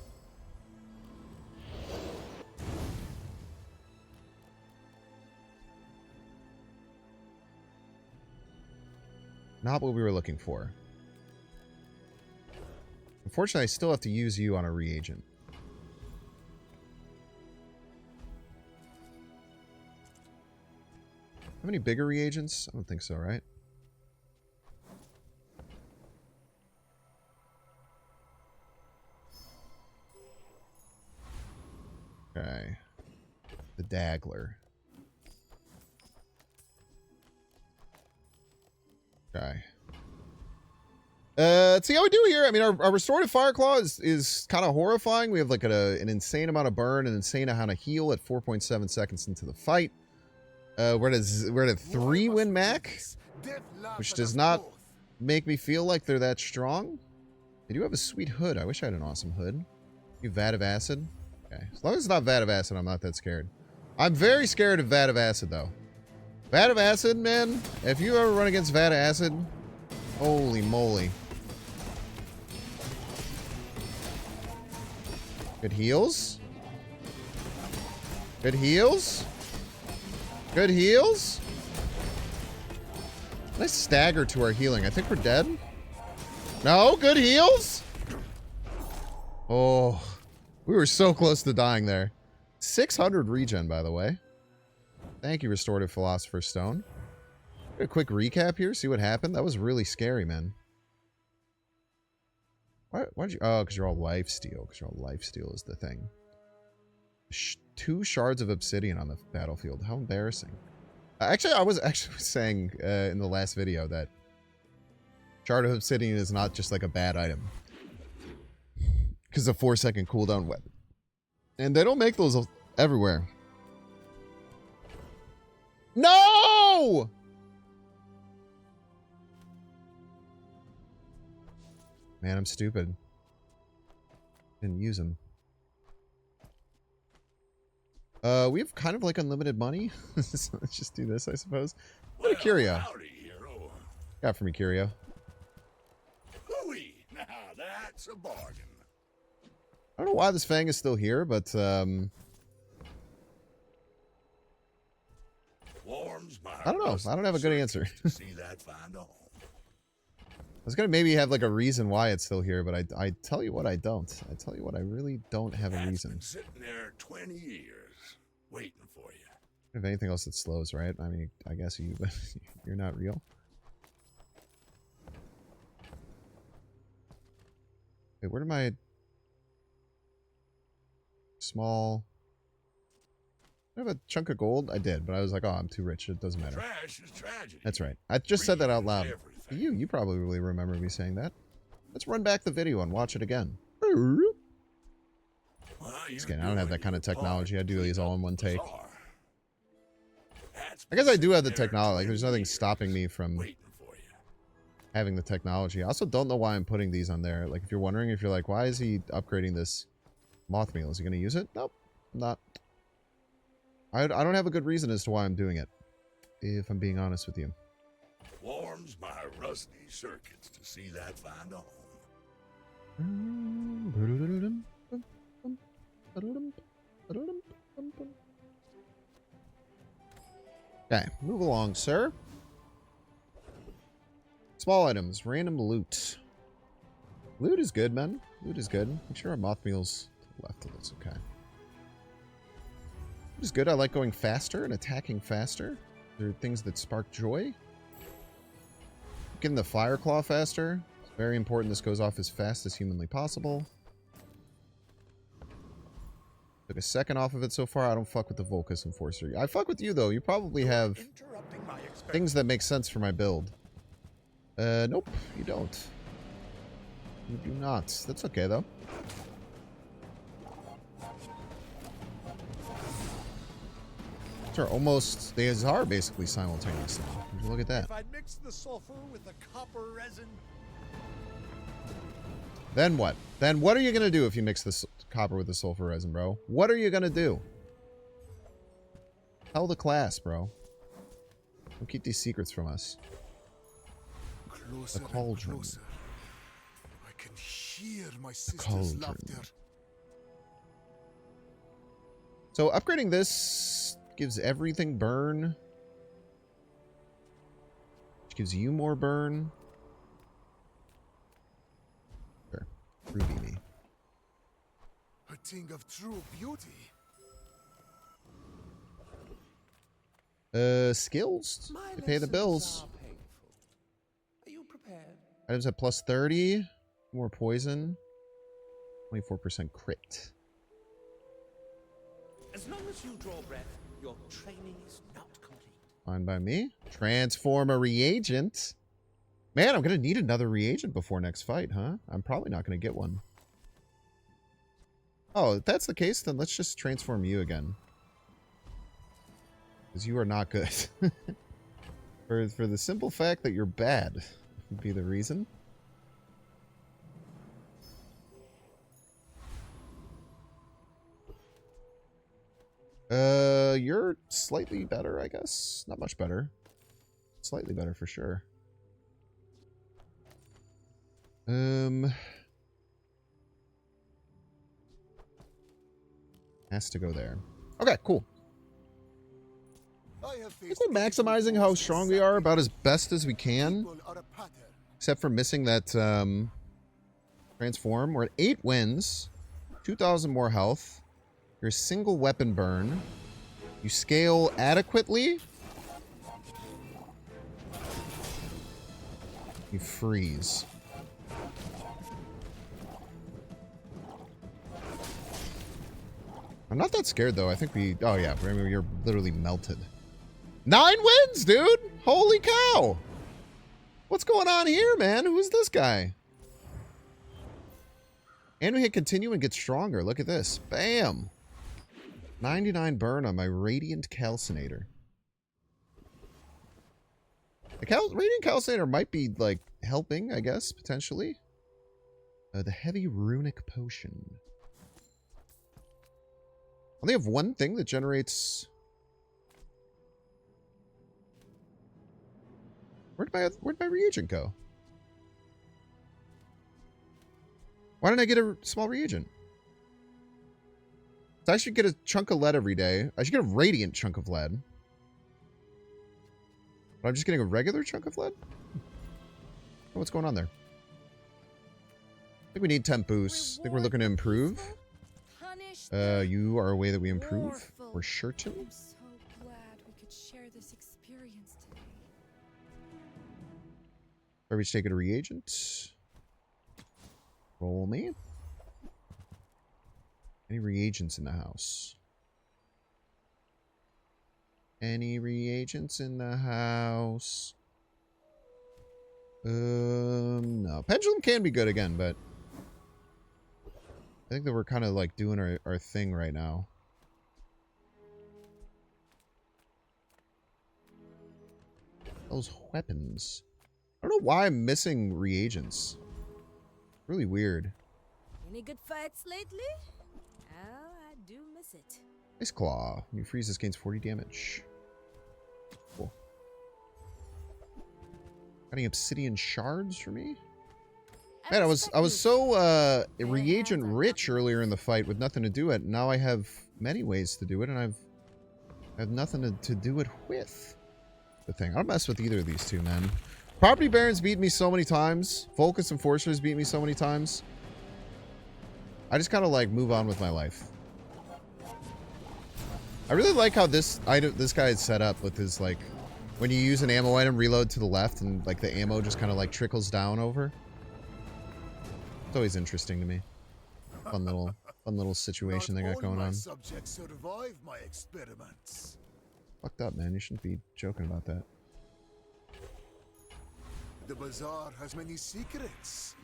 Not what we were looking for. Unfortunately, I still have to use you on a reagent. Have any bigger reagents? I don't think so, right? Okay. The Daggler. Okay. Let's see how we do here. I mean, our restorative fire claw is kind of horrifying. We have like an insane amount of burn, an insane amount of heal at 4.7 seconds into the fight. We're at a 3-win Mac, which does not make me feel like they're that strong. They do have a sweet hood. I wish I had an awesome hood. You Vat of Acid. Okay, as long as it's not Vat of Acid, I'm not that scared. I'm very scared of Vat of Acid, though. Vat of Acid, man. If you ever run against Vat of Acid, holy moly. Good heals. Good heals. Good heals. Nice stagger to our healing. I think we're dead. No, good heals. Oh, we were so close to dying there. 600 regen, by the way. Thank you, Restorative Philosopher's Stone. A quick recap here. See what happened. That was really scary, man. Why'd you... Oh, because you're all lifesteal. Because you're all lifesteal is the thing. 2 shards of obsidian on the battlefield. How embarrassing. Actually, I was actually saying in the last video that shard of obsidian is not just like a bad item. Because of 4-second cooldown weapon. And they don't make those everywhere. No! Man, I'm stupid. Didn't use them. We have kind of like unlimited money. So let's just do this, I suppose. What a curio. Howdy, hero. Got for me, curio. Hooey! Now that's a bargain. I don't know why this Fang is still here, but Warms my I don't know. I don't have a good answer. to see that find a home. I was gonna maybe have like a reason why it's still here, but I tell you what, I don't. I tell you what, I really don't have a That's reason. been sitting there 20 years, waiting for you. If anything else that slows, right? I mean, I guess you're not real. Wait, where did my small... I have a chunk of gold? I did, but I was like, oh, I'm too rich. It doesn't matter. Trash is tragedy. That's right. I just said that out Greed is loud. everything. You probably really remember me saying that. Let's run back the video and watch it again. Well, Just kidding, I don't have that kind of technology. I do these all in one take. That's I guess I do have the been sitting there technology. Like, there's 20 nothing years, stopping me from waiting for you. having the technology. I also don't know why I'm putting these on there. Like, if you're wondering, if you're like, why is he upgrading this moth meal? Is he going to use it? Nope, I'm not. I don't have a good reason as to why I'm doing it, if I'm being honest with you. Warms my rusty circuits to see that find a home. Okay, move along, sir. Small items, random loot. Loot is good, man. Loot is good. Make sure our moth meal's to the left of this, okay. Which is good. I like going faster and attacking faster. There are things that spark joy. Getting the fire claw faster. It's very important this goes off as fast as humanly possible. Took a second off of it so far. I don't fuck with the Volcus Enforcer. I fuck with you, though. You probably have things that make sense for my build. Nope, you don't. You do not. That's okay, though. These are almost... They are basically simultaneous now. Look at that. If I mix the sulfur with the copper resin... Then what? Then what are you going to do if you mix this copper with the sulfur resin, bro? What are you going to do? Tell the class, bro. Don't keep these secrets from us. Closer The cauldron. and closer. I can hear my sister's laughter. So upgrading this gives everything burn. Which gives you more burn. Sure. Ruby me. A thing of true beauty. Skills to pay the bills. Are you prepared? Items at plus 30. More poison. 24% crit. As long as you draw breath, your training is not complete. Fine by me. Transform a reagent. Man, I'm going to need another reagent before next fight, huh? I'm probably not going to get one. Oh, if that's the case, then let's just transform you again. Because you are not good. For the simple fact that you're bad would be the reason. You're slightly better, I guess. Not much better. Slightly better for sure. Has to go there. Okay, cool. I think we're maximizing how strong we are about as best as we can. Except for missing that transform. We're at 8 wins. 2,000 more health. Your single weapon burn. You scale adequately. You freeze. I'm not that scared though. I think we... Oh yeah, you're literally melted. 9 wins, dude! Holy cow! What's going on here, man? Who's this guy? And we hit continue and get stronger. Look at this. Bam! 99 burn on my Radiant Calcinator. The Radiant Calcinator might be, like, helping, I guess, potentially. The Heavy Runic Potion. I only have one thing that generates... Where'd my reagent go? Why didn't I get a small reagent? So I should get a chunk of lead every day. I should get a radiant chunk of lead. But I'm just getting a regular chunk of lead? What's going on there? I think we need temp boosts. I think we're looking to improve. You are a way that we improve. We're certain. I'm so glad we could share this experience today. Every take a reagent. Roll me. Any reagents in the house? Any reagents in the house? No. Pendulum can be good again, but I think that we're kind of like doing our thing right now. Those weapons. I don't know why I'm missing reagents. Really weird. Any good fights lately? Oh, I do miss it. Ice Claw. When you freeze, this gains 40 damage. Cool. Any obsidian shards for me? Man, I was so reagent rich earlier in the fight with nothing to do it. Now I have many ways to do it, and I have nothing to do it with. The thing. I don't mess with either of these two, man. Property Barons beat me so many times. Volcus Enforcers beat me so many times. I just kind of like move on with my life. I really like how this guy is set up with his, like, when you use an ammo item, reload to the left, and, like, the ammo just kind of, like, trickles down over. It's always interesting to me. Fun little situation they got going on. Subjects survive my experiments. Fucked up, man. You shouldn't be joking about that. The Bazaar has many secrets.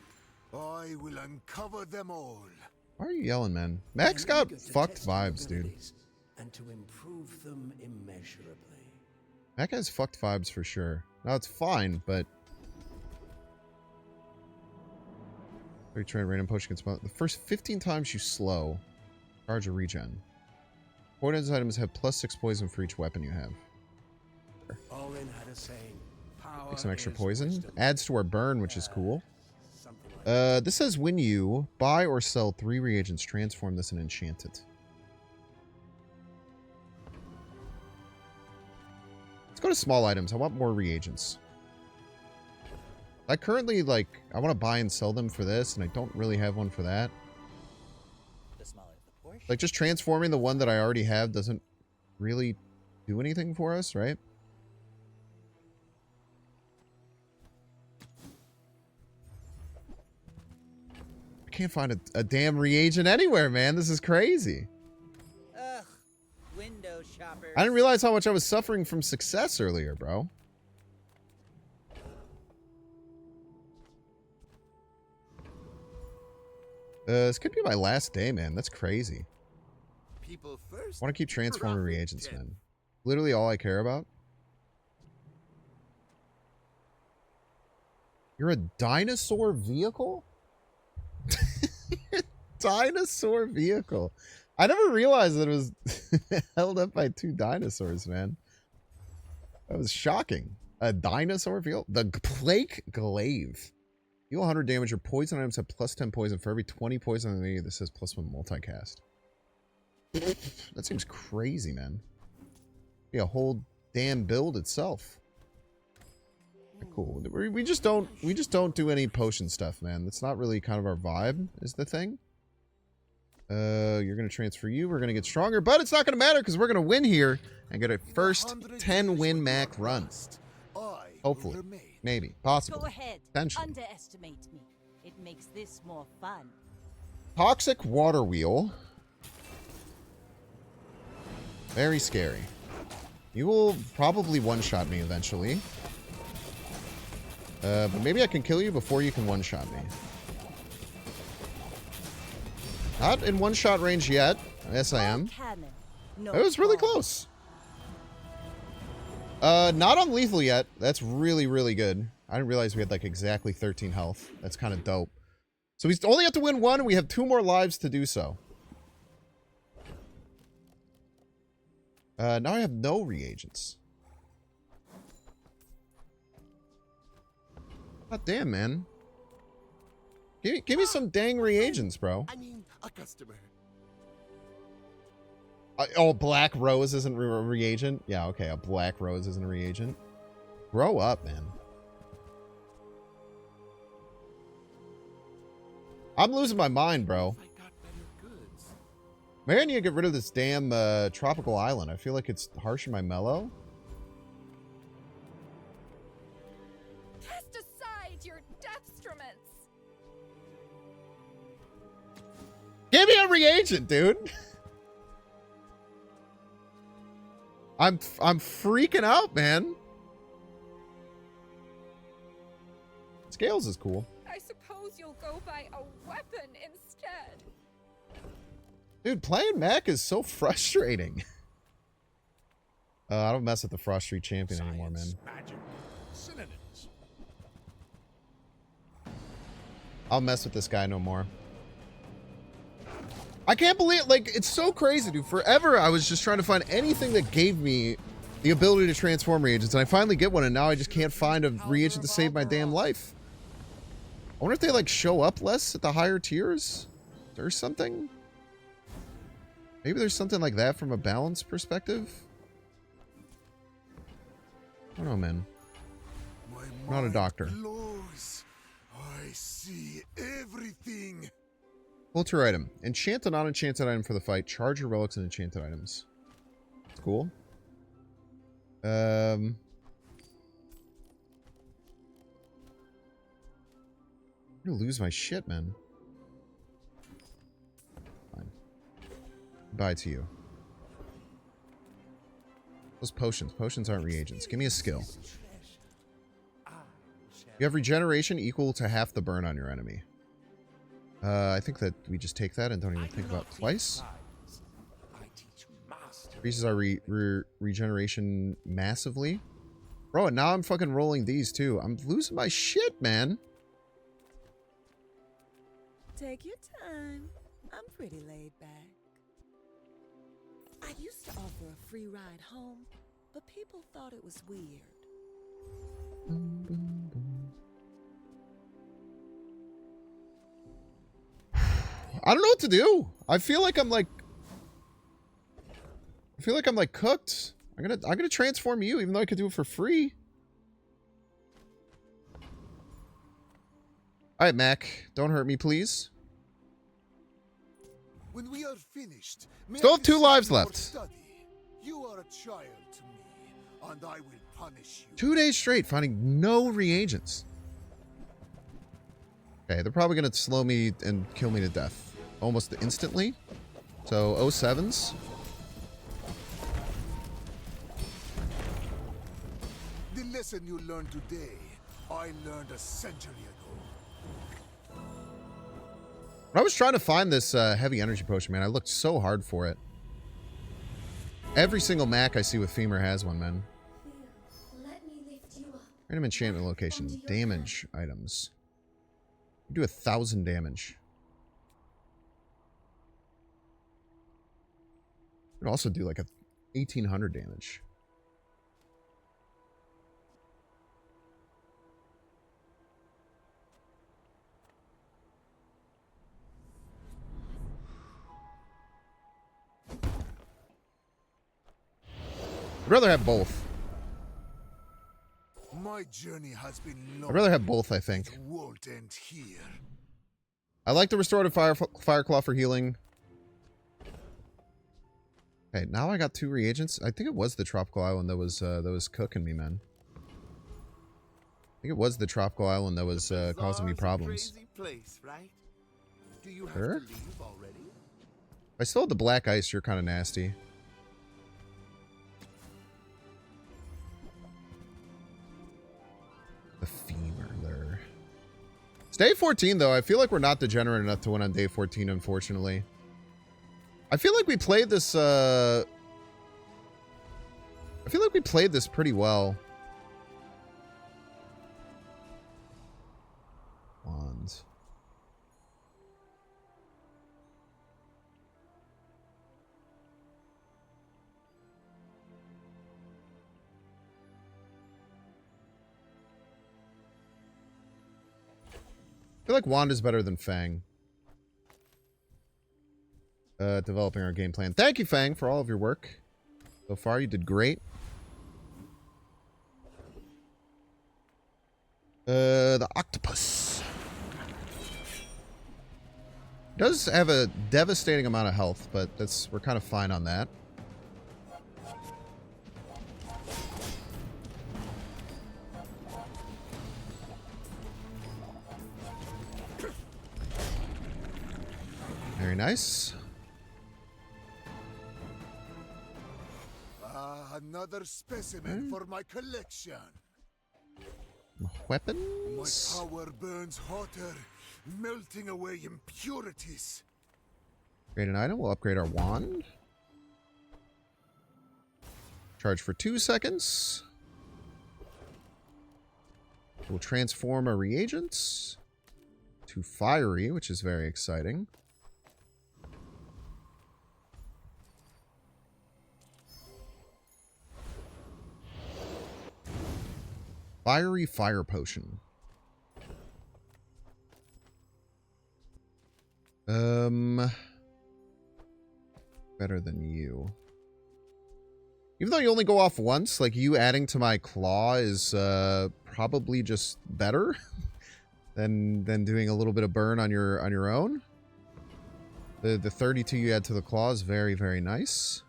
I will uncover them all. Why are you yelling, man? Max got fucked vibes, dude. And to improve them immeasurably. Mac has fucked vibes for sure. Now it's fine, but retrain random potion can spell. The first 15 times you slow, charge a regen. Poisonous items have +6 poison for each weapon you have. Olin had a saying, power Take some extra is poison. wisdom. Adds to our burn, which is cool. Something like This says when you buy or sell 3 reagents, transform this and enchant it. Let's go to small items. I want more reagents. I currently, like, I want to buy and sell them for this, and I don't really have one for that. The smaller the portion. Like, just transforming the one that I already have doesn't really do anything for us, right? I can't find a damn reagent anywhere, man. This is crazy. Ugh, window shoppers. I didn't realize how much I was suffering from success earlier, bro. This could be my last day, man. That's crazy. People first. I want to keep transforming profit reagents, 10. man. Literally all I care about. You're a dinosaur vehicle? Dinosaur vehicle. I never realized that it was held up by 2 dinosaurs, man. That was shocking. A dinosaur vehicle? The Plague Glaive. Deal 100 damage. Your poison items have +10 poison. For every 20 poison on the enemy, this says +1 multicast. That seems crazy, man. Be a whole damn build itself. Cool. We just don't do any potion stuff, man. That's not really kind of our vibe, is the thing. You're gonna transfer you. We're gonna get stronger, but it's not gonna matter because we're gonna win here and get a first 10-win Mac run. Hopefully, maybe, possibly. Go ahead. Potentially. Underestimate me. It makes this more fun. Toxic water wheel. Very scary. You will probably one-shot me eventually. But maybe I can kill you before you can one-shot me. Not in one-shot range yet. Yes, I am. Cannon. No It was really ball. close. Not on lethal yet. That's really, really good. I didn't realize we had, like, exactly 13 health. That's kind of dope. So we only have to win 1, and we have 2 more lives to do so. Now I have no reagents. God damn, man. Give me some dang reagents, bro. I mean, a customer. Oh, black rose isn't a reagent? Yeah, okay, a black rose isn't a reagent. Grow up, man. I'm losing my mind, bro. I got better goods. Maybe I need to get rid of this damn tropical island. I feel like it's harshing my mellow. Cast aside your deathstruments. Give me a reagent, dude. I'm freaking out, man. Scales is cool. I suppose you'll go by a weapon instead. Dude, playing mech is so frustrating. I don't mess with the Frost Street Champion anymore, man. Science, magic, synonyms. I'll mess with this guy no more. I can't believe, like, it's so crazy, dude. Forever, I was just trying to find anything that gave me the ability to transform reagents, and I finally get one, and now I just can't find a reagent to save my damn life. I wonder if they, like, show up less at the higher tiers or something? Maybe there's something like that from a balance perspective? I don't know, man. I'm not a doctor. Glows. I see everything. Filter item. Enchant a non-enchanted item for the fight. Charge your relics and enchanted items. cool. I'm gonna lose my shit, man. Fine. Bye to you. Those potions. Potions aren't reagents. Give me a skill. You have regeneration equal to half the burn on your enemy. I think that we just take that and don't even think about it twice. Increases our regeneration massively. Bro, and now I'm fucking rolling these too. I'm losing my shit, man. Take your time. I'm pretty laid back. I used to offer a free ride home, but people thought it was weird. I don't know what to do. I feel like I'm like cooked. I'm gonna transform you, even though I could do it for free. All right, Mac, don't hurt me, please. When we are finished, Still have 2 lives left. study. You are a child to me, and I will punish you. 2 days straight finding no reagents. Okay, they're probably gonna slow me and kill me to death almost instantly. So 07s. The lesson you learned today, I learned a century ago. When I was trying to find this heavy energy potion, man, I looked so hard for it. Every single Mac I see with Femur has one, man. Let me lift you up. Random enchantment location. Damage items. You do 1,000 damage. You could also do like 1,800 damage. I'd rather have both. My journey has been long. I'd rather have both, I think. It won't end here. I like the restorative fire claw for healing. Okay, now I got 2 reagents. I think it was the tropical island that was cooking me, man. I think it was the tropical island that was causing me problems. Crazy place, right? Do you have Sure. to leave already? If I still had the black ice, you're kind of nasty. The femur there. It's day 14, though. I feel like we're not degenerate enough to win on day 14, unfortunately. I feel like we played this, I feel like we played this pretty well. Wands. I feel like Wand is better than Fang. Developing our game plan. Thank you, Fang, for all of your work. So far, you did great. The octopus. Does have a devastating amount of health, but we're kind of fine on that. Very nice. Another specimen for my collection. Weapons? My power burns hotter, melting away impurities. Upgrade an item. We'll upgrade our wand. Charge for 2 seconds. We'll transform our reagents to fiery, which is very exciting. Fiery fire potion. Better than you. Even though you only go off once, like you adding to my claw is probably just better than doing a little bit of burn on your own. The 32 you add to the claw is very, very nice.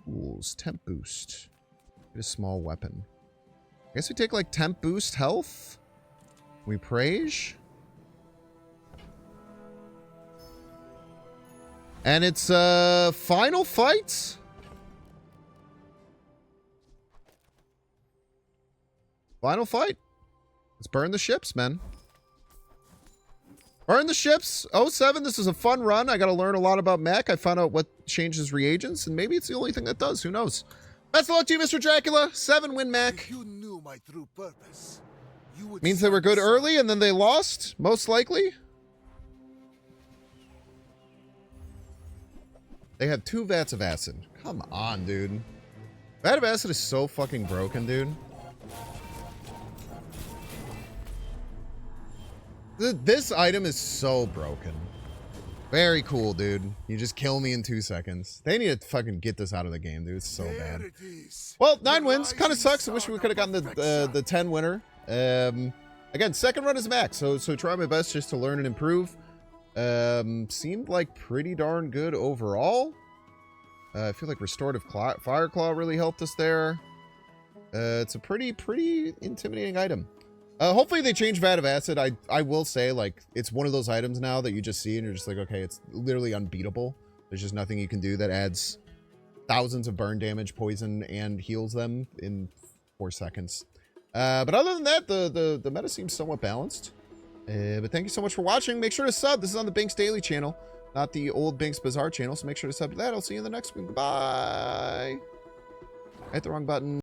Tools. Temp boost. Get a small weapon. I guess we take like temp boost health. We praise. And it's final fight. Final fight. Let's burn the ships, man. Burn the ships. 07, this is a fun run. I got to learn a lot about mech. I found out what changes reagents, and maybe it's the only thing that does. Who knows? Best of luck to you, Mr. Dracula. 7 win mech. If you knew my true purpose, you would Means they were good stand early and then they lost, most likely. They have 2 vats of acid. Come on, dude. Vat of acid is so fucking broken, dude. This item is so broken. Very cool, dude. You just kill me in 2 seconds. They need to fucking get this out of the game, dude. It's so There bad. it is. Well, 9 The wins. Kind of rising sucks. I wish we sun could have gotten of the 10 winner. Again, second run is max, so try my best just to learn and improve. Seemed like pretty darn good overall. I feel like Restorative Fire Claw really helped us there. It's a pretty intimidating item. Hopefully they change Vat of Acid. I will say, like, it's one of those items now that you just see and you're just like, okay, it's literally unbeatable. There's just nothing you can do that adds thousands of burn damage, poison, and heals them in 4 seconds. But other than that, the meta seems somewhat balanced. But thank you so much for watching. Make sure to sub. This is on the Binks Daily channel, not the old Binks Bazaar channel. So make sure to sub to that. I'll see you in the next one. Goodbye. I hit the wrong button.